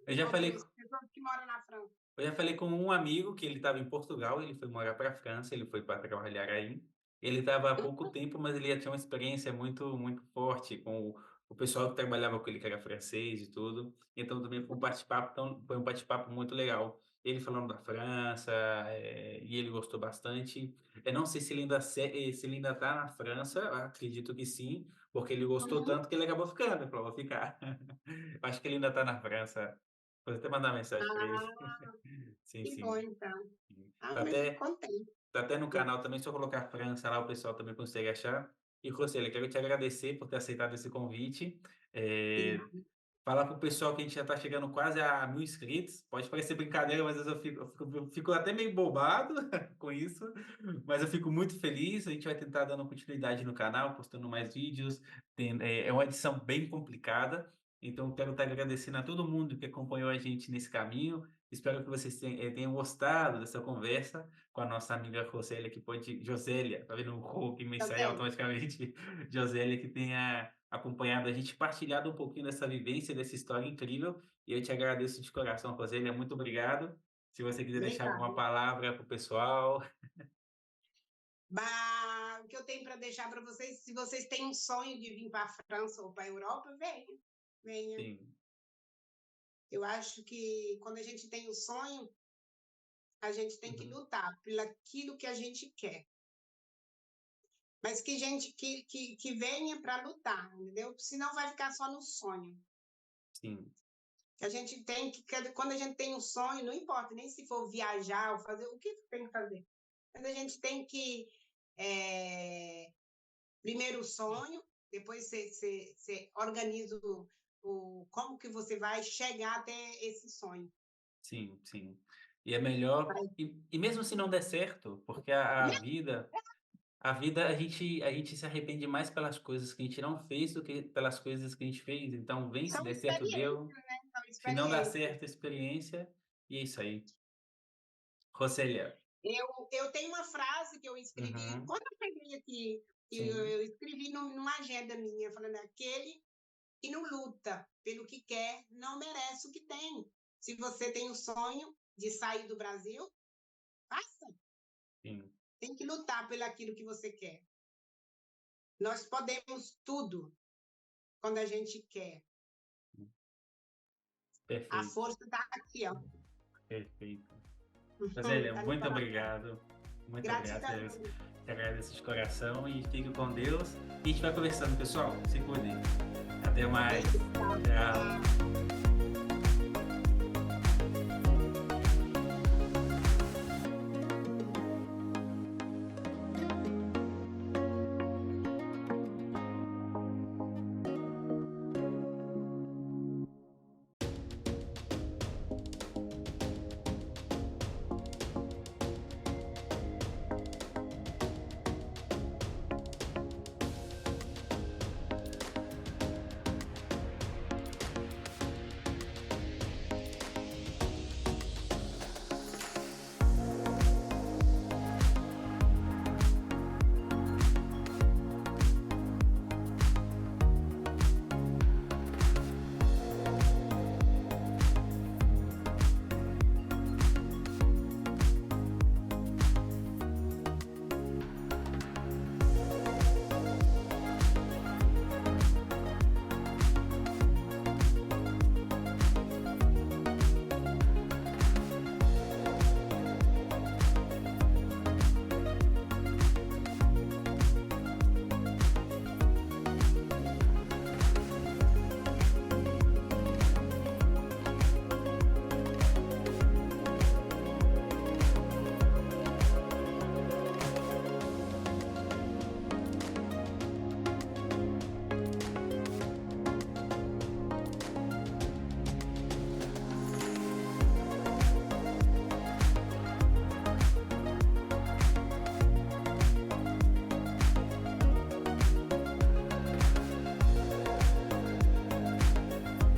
Eu já falei outras pessoas que moram na França? Eu já falei com um amigo que ele estava em Portugal, ele foi morar para a França, ele foi para trabalhar aí. Ele estava há pouco tempo, mas ele já tinha uma experiência muito forte com o pessoal que trabalhava com ele, que era francês e tudo. Então também foi um bate-papo muito legal. Ele falando da França, e ele gostou bastante. Eu não sei se ele ainda está na França, eu acredito que sim, porque ele gostou Uhum. tanto que ele acabou ficando. Ele falou, vou ficar. Acho que ele ainda está na França. Vou até mandar uma mensagem para ele. Ah, Sim, que bom, sim. então. Sim. Ah, Tá mas fico até, contente. tá até no canal também, se eu colocar França lá, o pessoal também consegue achar. E, Roseli, quero te agradecer por ter aceitado esse convite. De Eh, nada. Falar pro pessoal que a gente já está chegando quase a 1.000 inscritos. Pode parecer brincadeira, mas às vezes eu fico até meio bobado com isso. Mas eu fico muito feliz. A gente vai tentar dando continuidade no canal, postando mais vídeos. É uma edição bem complicada. Então, quero estar agradecendo a todo mundo que acompanhou a gente nesse caminho. Espero que vocês tenham gostado dessa conversa com a nossa amiga Rosélia, Josélia, tá vendo o Rô que me sai José, automaticamente? Josélia, que tenha acompanhado a gente, partilhado um pouquinho dessa vivência, dessa história incrível. E eu te agradeço de coração, Rosélia. Muito obrigado. Se você quiser deixar alguma obrigada. palavra para o pessoal. O que eu tenho para deixar para vocês, se vocês têm um sonho de vir para a França ou para a Europa, venha, venha. Sim, Eu acho que quando a gente tem um sonho, a gente tem que uhum, lutar pelo aquilo que a gente quer. Mas que gente que venha para lutar, entendeu? Senão vai ficar só no sonho. sim, A gente tem que, quando a gente tem um sonho, não importa nem se for viajar ou fazer o que tem que fazer. Mas a gente tem que primeiro o sonho, depois você organiza como que você vai chegar até esse sonho. sim, sim. E é melhor, Vai. e mesmo se não der certo, porque a vida a gente se arrepende mais pelas coisas que a gente não fez do que pelas coisas que a gente fez. Então, vem, se São der certo, deu. experiências, né? São Se não dá experiências. certo, experiência. E é isso aí. Rosélia. Eu tenho uma frase que eu escrevi, Uhum, quando eu cheguei aqui, sim, eu escrevi numa agenda minha, falando: aquele que não luta pelo que quer não merece o que tem. Se você tem o sonho de sair do Brasil, faça. sim. Tem que lutar pelo aquilo que você quer. Nós podemos tudo quando a gente quer. A Perfeito, força está aqui, ó. perfeito. Rosélia, Tá no muito coração. obrigado. Muito obrigado. Gratidão. Te agradeço de coração e fique com Deus. E a gente vai conversando, pessoal. Se cuidem. Até mais. Beijo. Tchau.